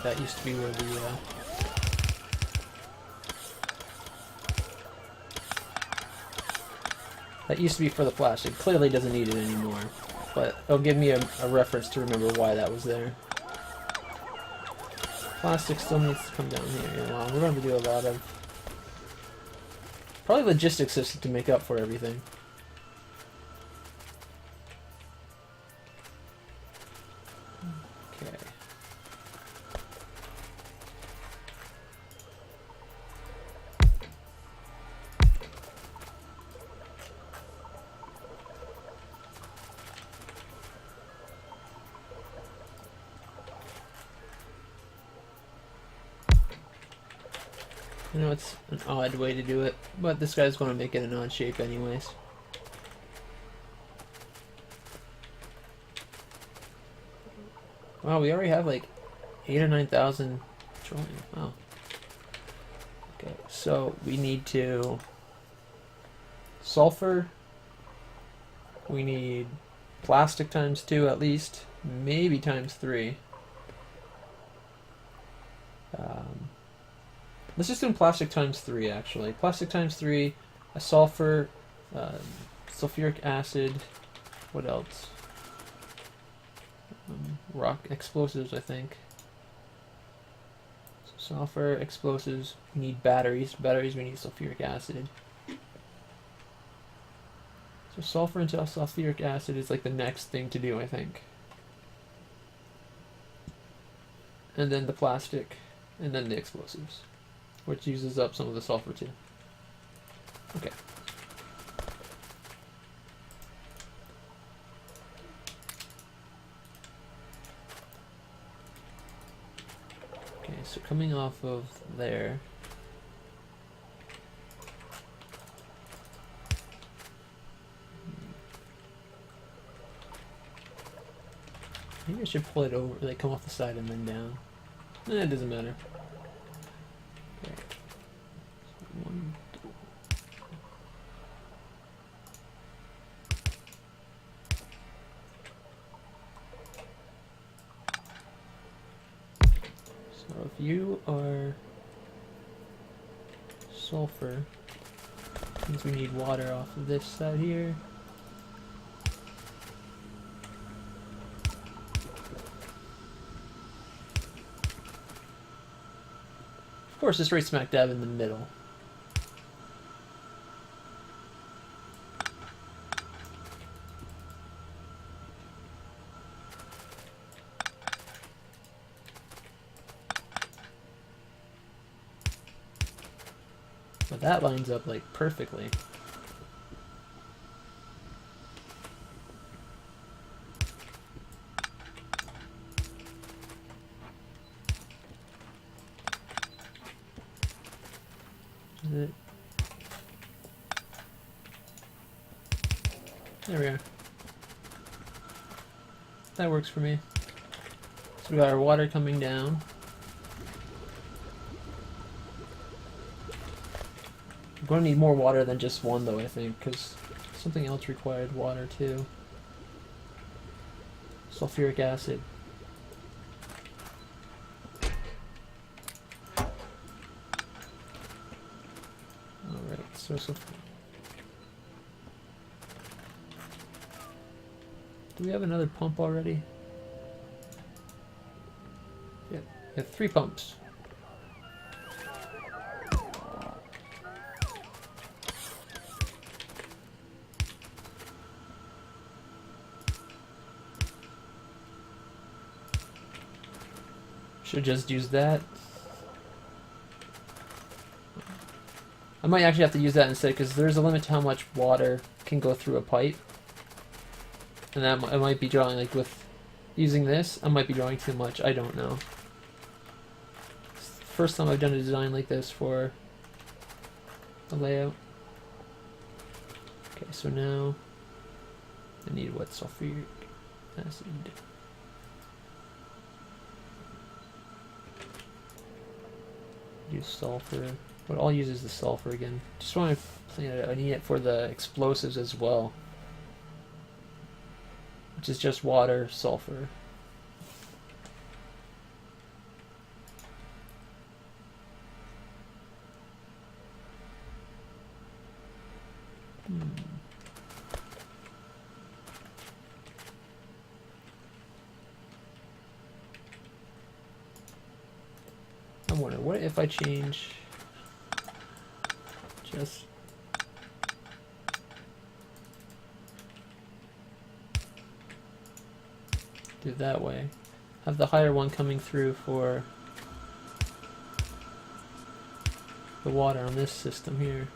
That used to be where the that used to be for the plastic. Clearly doesn't need it anymore, but it'll give me a reference to remember why that was there. Plastic still needs to come down here. Well, we're going to do a lot of probably logistics system to make up for everything. Okay. I know it's an odd way to do it, but this guy's going to make it an odd shape anyways. Wow, we already have like 8,000 or 9,000 petroleum. Wow. Okay, so we need to sulfur. We need plastic times 2 at least, maybe times 3. Let's just do plastic times 3 actually. Plastic times 3, a sulfur, sulfuric acid, what else? Rock explosives, I think. So sulfur, explosives, we need batteries. Batteries, we need sulfuric acid. So sulfur into sulfuric acid is like the next thing to do, I think. And then the plastic, and then the explosives, which uses up some of the sulfur too. Okay. Okay, so coming off of there, maybe I should pull it over, like come off the side and then down. It doesn't matter. Okay. So 1, 2. So if you are sulfur, means we need water off of this side here. Of course, it's right smack dab in the middle. But that lines up like perfectly. There we are. That works for me. So we got our water coming down. We're going to need more water than just one though, I think, because something else required water too. Sulfuric acid. Alright, so do we have another pump already? Yeah, we have 3 pumps. Should just use that. I might actually have to use that instead because there's a limit to how much water can go through a pipe. And that it might be drawing like with Using this, I might be drawing too much. I don't know. It's the first time I've done a design like this for the layout. Okay, so now I need what? Sulfuric acid. Use sulfur. What I'll use is the sulfur again. Just want to plan it out. I need it for the explosives as well, which is just water, sulfur. I'm wondering, what if I change just do it that way? Have the higher one coming through for the water on this system here.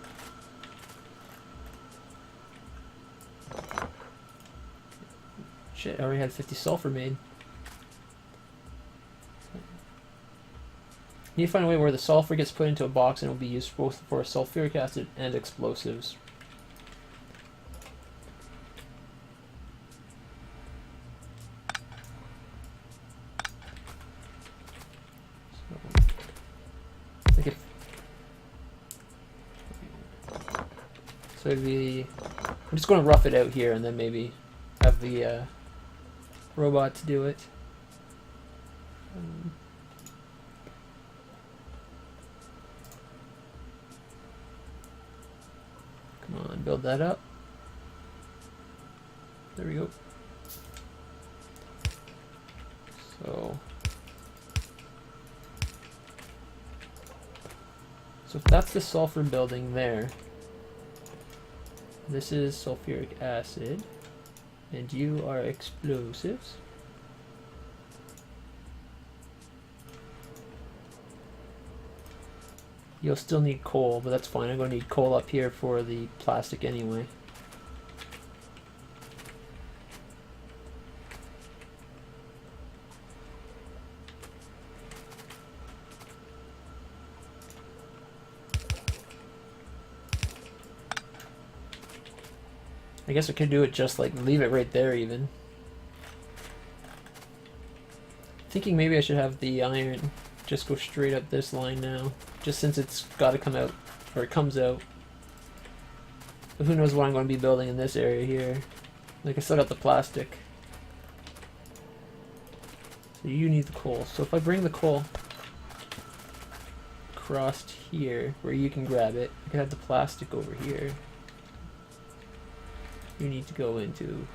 Shit, I already had 50 sulfur made. You need to find a way where the sulfur gets put into a box and it will be used both for sulfuric acid and explosives. So I'm just going to rough it out here and then maybe have the robot to do it. Come on, build that up. There we go. So if that's the sulfur building there, this is sulfuric acid, and you are explosives. You'll still need coal, but that's fine. I'm going to need coal up here for the plastic anyway. I guess I could do it just like leave it right there even. Thinking maybe I should have the iron just go straight up this line now, just since it's got to come out, or it comes out. But who knows what I'm going to be building in this area here. Like I still got the plastic. So you need the coal. So if I bring the coal across here where you can grab it, I can have the plastic over here. You need to go into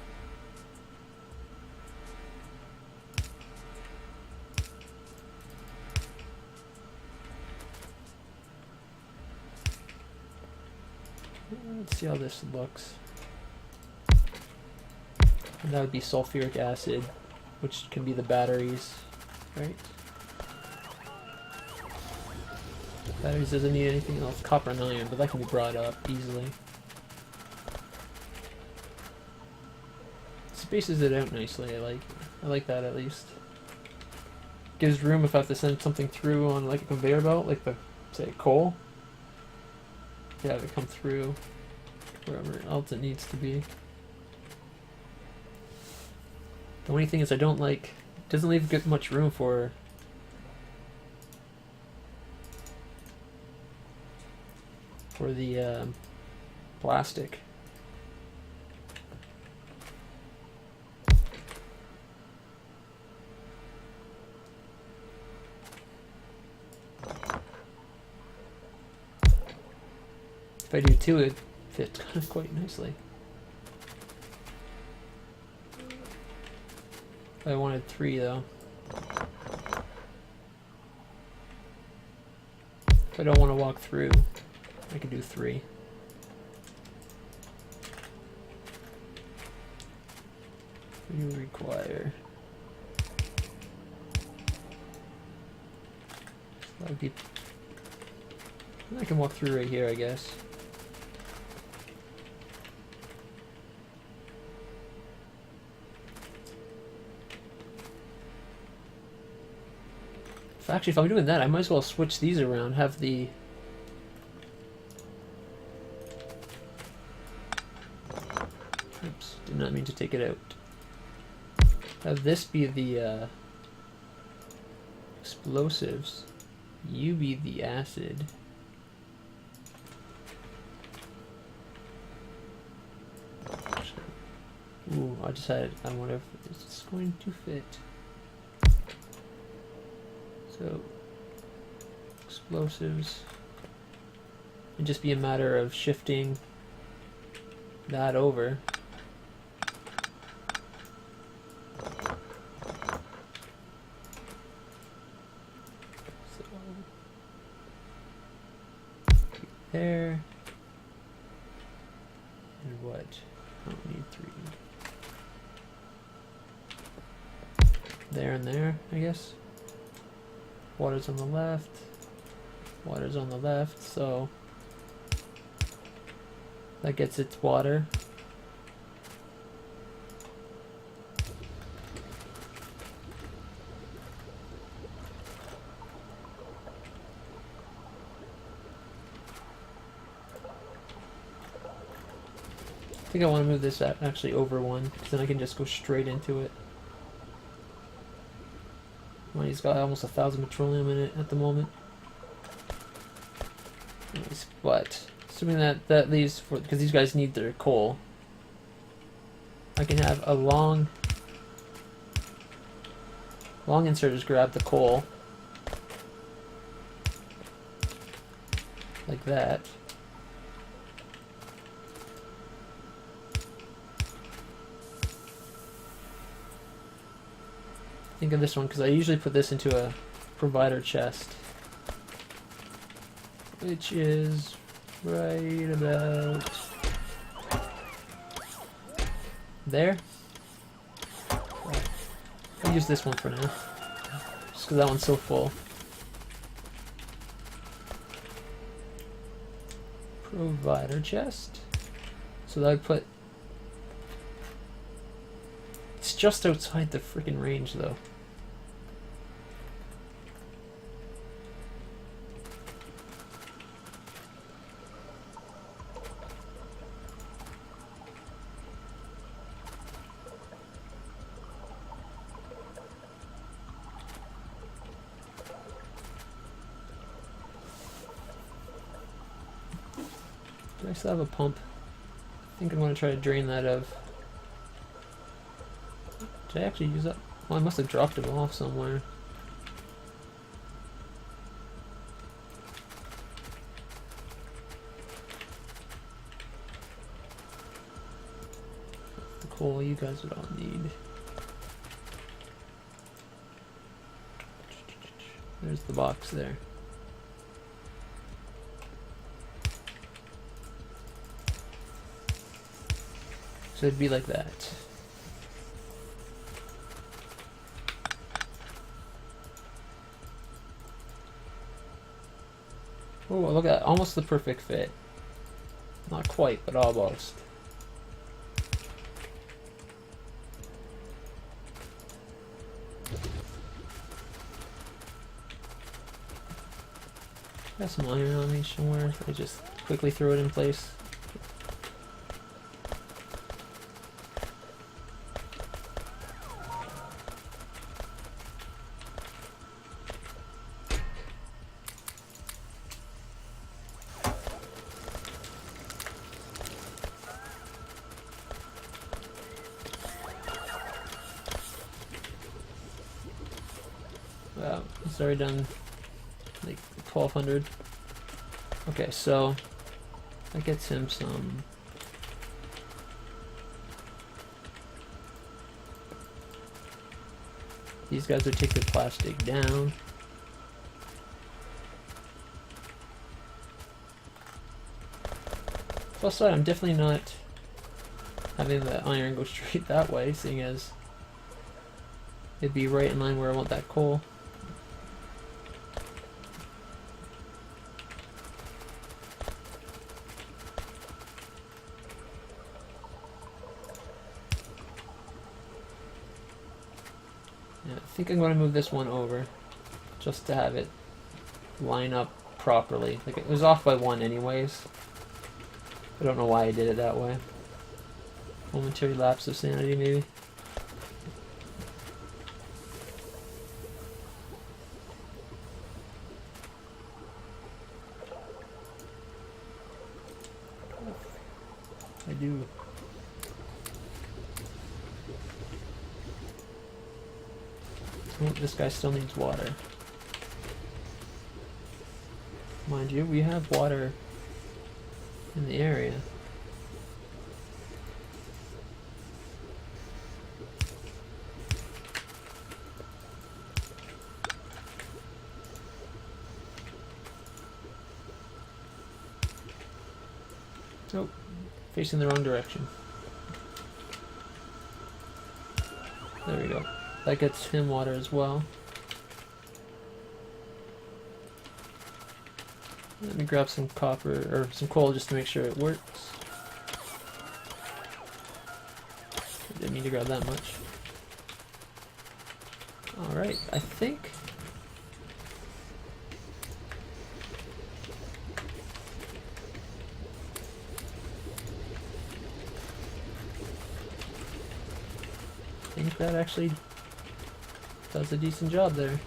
let's see how this looks. And that would be sulfuric acid, which can be the batteries, right? Batteries doesn't need anything else, copper and iron, but that can be brought up easily. Spaces it out nicely. I like that at least. Gives room if I have to send something through on like a conveyor belt, like the say coal. Yeah, have it come through wherever else it needs to be. The only thing is I don't like, it doesn't leave good much room for the plastic. If I do two, it fits quite nicely. I wanted three though. If I don't want to walk through, I can do three. You require. That would be. I can walk through right here, I guess. Actually, if I'm doing that, I might as well switch these around. Have the... Oops, did not mean to take it out. Have this be the explosives. You be the acid. Ooh, I decided I wonder if it's going to fit. So, explosives. It'd just be a matter of shifting that over. So, there. And what? I don't need 3. There and there, I guess. Water's on the left. Water's on the left, so that gets its water. I think I want to move this actually over one, because then I can just go straight into it. Well, he's got almost 1,000 petroleum in it at the moment. Anyways, but assuming that leaves for, because these guys need their coal, I can have a long inserters grab the coal like that. Think of this one because I usually put this into a provider chest, which is right about there. I'll use this one for now, just because that one's so full. Provider chest. So that would put... It's just outside the freaking range, though. Do I still have a pump? I think I'm going to try to drain that of... Did I actually use that? Well, I must have dropped it off somewhere. The coal you guys would all need. There's the box there. So it'd be like that. Oh, look at that. Almost the perfect fit. Not quite, but almost. Got some iron on me somewhere. I just quickly throw it in place. Wow, it's already done like 1,200. Okay, so that gets him some. These guys would take the plastic down. Plus side, I'm definitely not having the iron go straight that way, seeing as it'd be right in line where I want that coal. Yeah, I think I'm going to move this one over. just to have it line up properly. Like, it was off by 1 anyways. I don't know why I did it that way. Momentary lapse of sanity, maybe. I do. Oh, this guy still needs water. Mind you, we have water in the area. Oh, facing the wrong direction. There we go. That gets him water as well. Let me grab some copper, or some coal just to make sure it works. I didn't mean to grab that much. Alright, I think... that actually does a decent job there.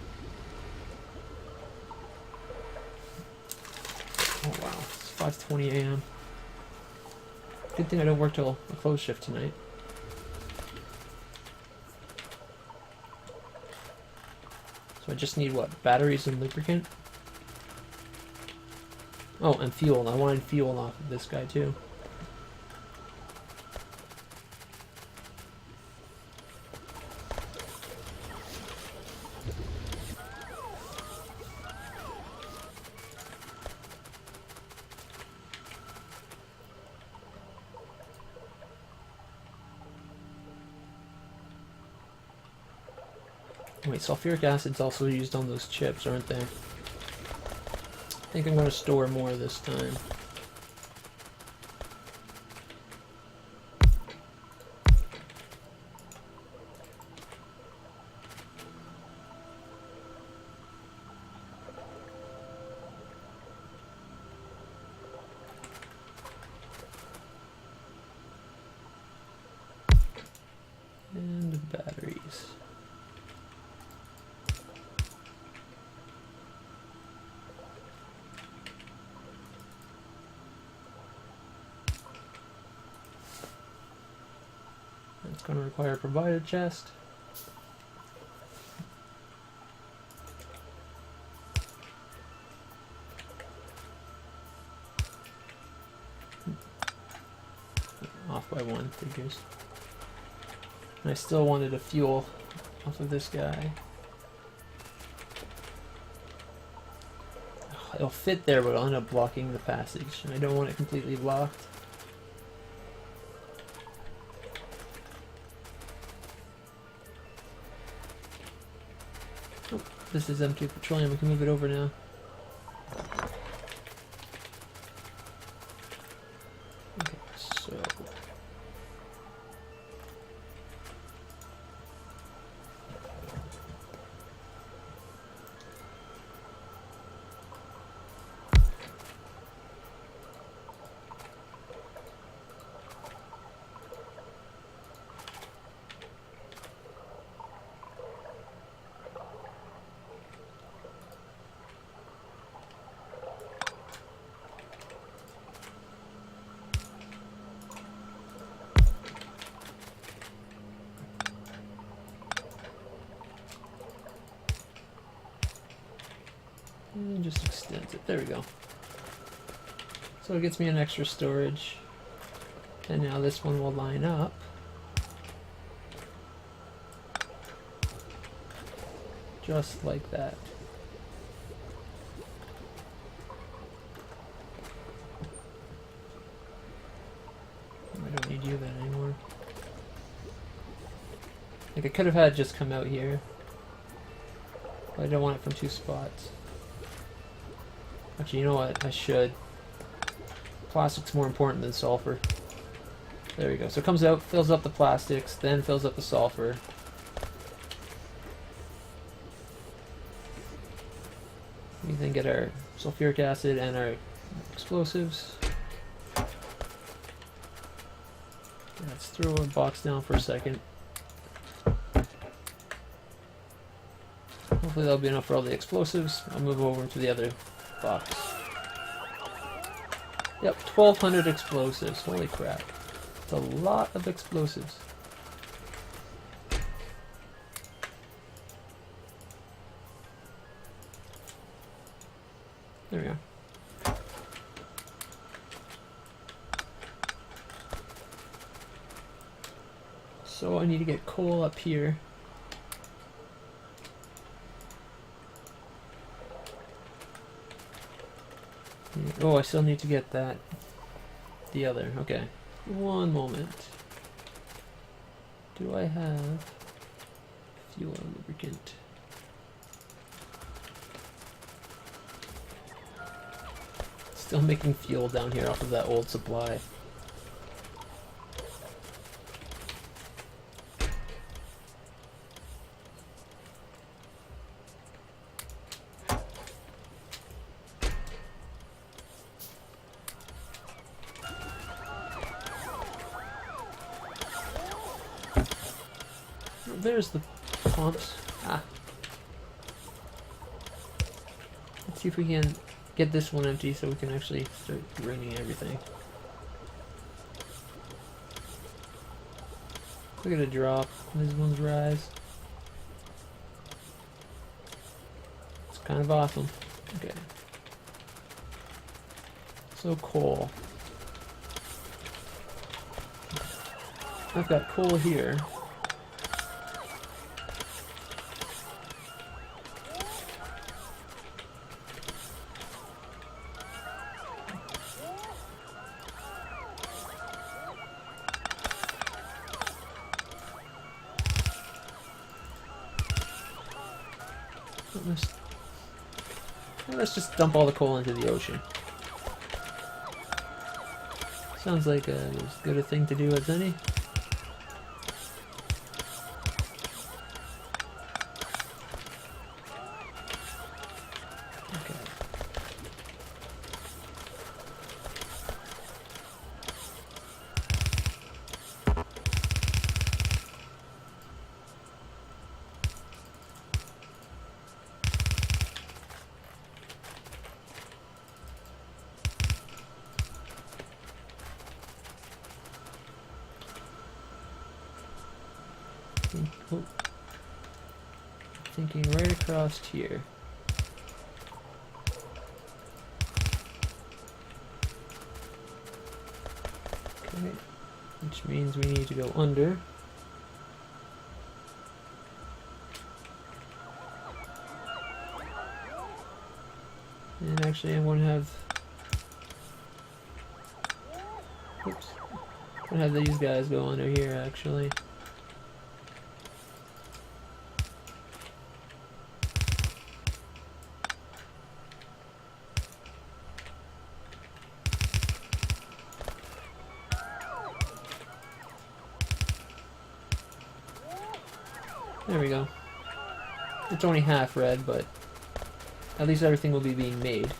Oh wow, it's 5:20 a.m. Good thing I don't work till a close shift tonight. So I just need what? Batteries and lubricant? Oh, and fuel. I wanted fuel off of this guy too. Wait, sulfuric acid's also used on those chips, aren't they? I think I'm going to store more this time. And batteries. It's going to require a provided chest. Off by 1, figures. And I still wanted a fuel off of this guy. It'll fit there, but it'll end up blocking the passage, and I don't want it completely blocked. Oh, this is empty petroleum. We can move it over now. Okay, so... and just extends it. There we go. So it gets me an extra storage. And now this one will line up. Just like that. I don't need you then anymore. Like I could have had it just come out here. But I don't want it from 2 spots. Actually, you know what? I should. Plastic's more important than sulfur. There we go. So it comes out, fills up the plastics, then fills up the sulfur. We then get our sulfuric acid and our explosives. Let's throw our box down for a second. Hopefully that'll be enough for all the explosives. I'll move over to the other box. Yep, 1,200 explosives. Holy crap. It's a lot of explosives. There we go. So I need to get coal up here. Oh, I still need to get that. The other, okay. One moment. Do I have fuel lubricant? Still making fuel down here off of that old supply. There's the pumps. Ah. Let's see if we can get this one empty so we can actually start raining everything. Look at it drop. These ones rise. It's kind of awesome. Okay. So coal. I've got coal here. Let's just dump all the coal into the ocean. Sounds like as good a thing to do as any. Okay. Oh. Thinking right across here. Okay, which means we need to go under. And actually I'm going to have... Oops. I'm going to have these guys go under here actually. There we go. It's only half red, but at least everything will be being made.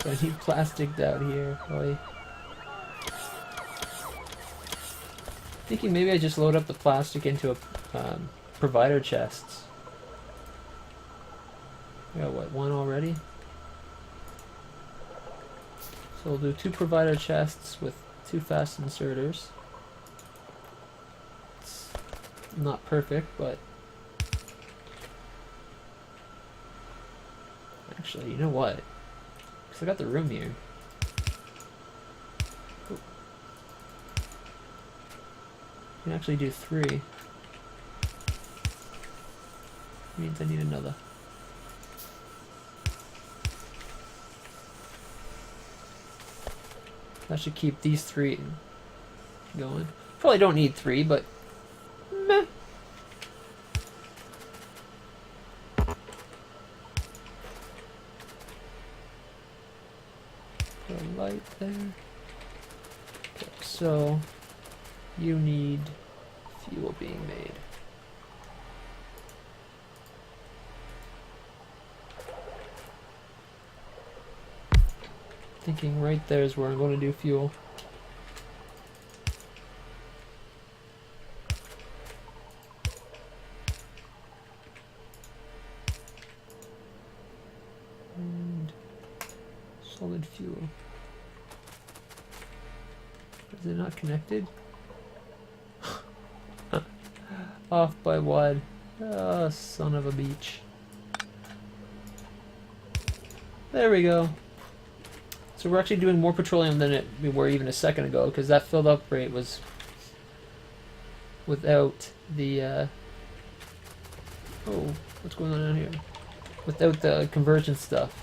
So I need plastic out here. Boy. Thinking maybe I just load up the plastic into a provider chests. We got what, one already? So we'll do 2 provider chests with 2 fast inserters. It's not perfect, but actually, you know what? Because I got the room here. Oh. I can actually do 3. Means I need another. That should keep these 3 going. Probably don't need 3, but meh. Put a light there. Okay, so you need fuel being made. thinking right there is where I'm going to do fuel. And solid fuel. Is it not connected? Off by wide. Oh, son of a beach. There we go. So we're actually doing more petroleum than we were even a second ago, because that filled up rate was without the oh, what's going on down here? Without the conversion stuff.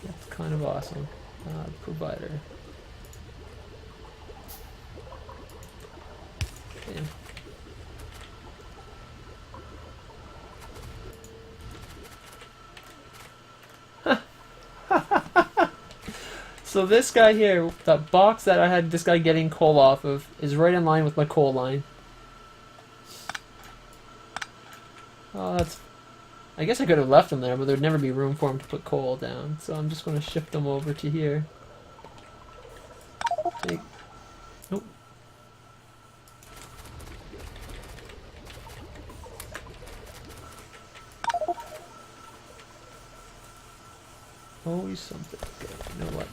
That's kind of awesome. Provider. Damn. So this guy here, that box that I had this guy getting coal off of, is right in line with my coal line. Oh, that's... I guess I could have left him there, but there'd never be room for him to put coal down. So I'm just going to shift him over to here. Take... Nope. Always something. Okay, you know what?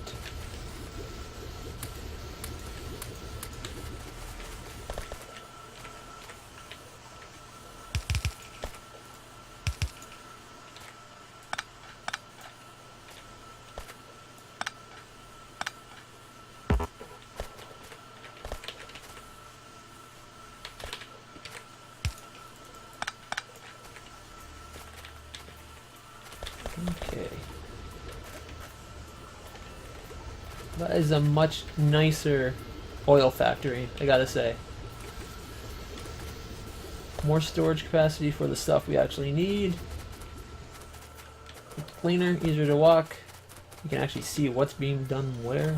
Okay. That is a much nicer oil factory, I gotta say. More storage capacity for the stuff we actually need. Cleaner, easier to walk. You can actually see what's being done where.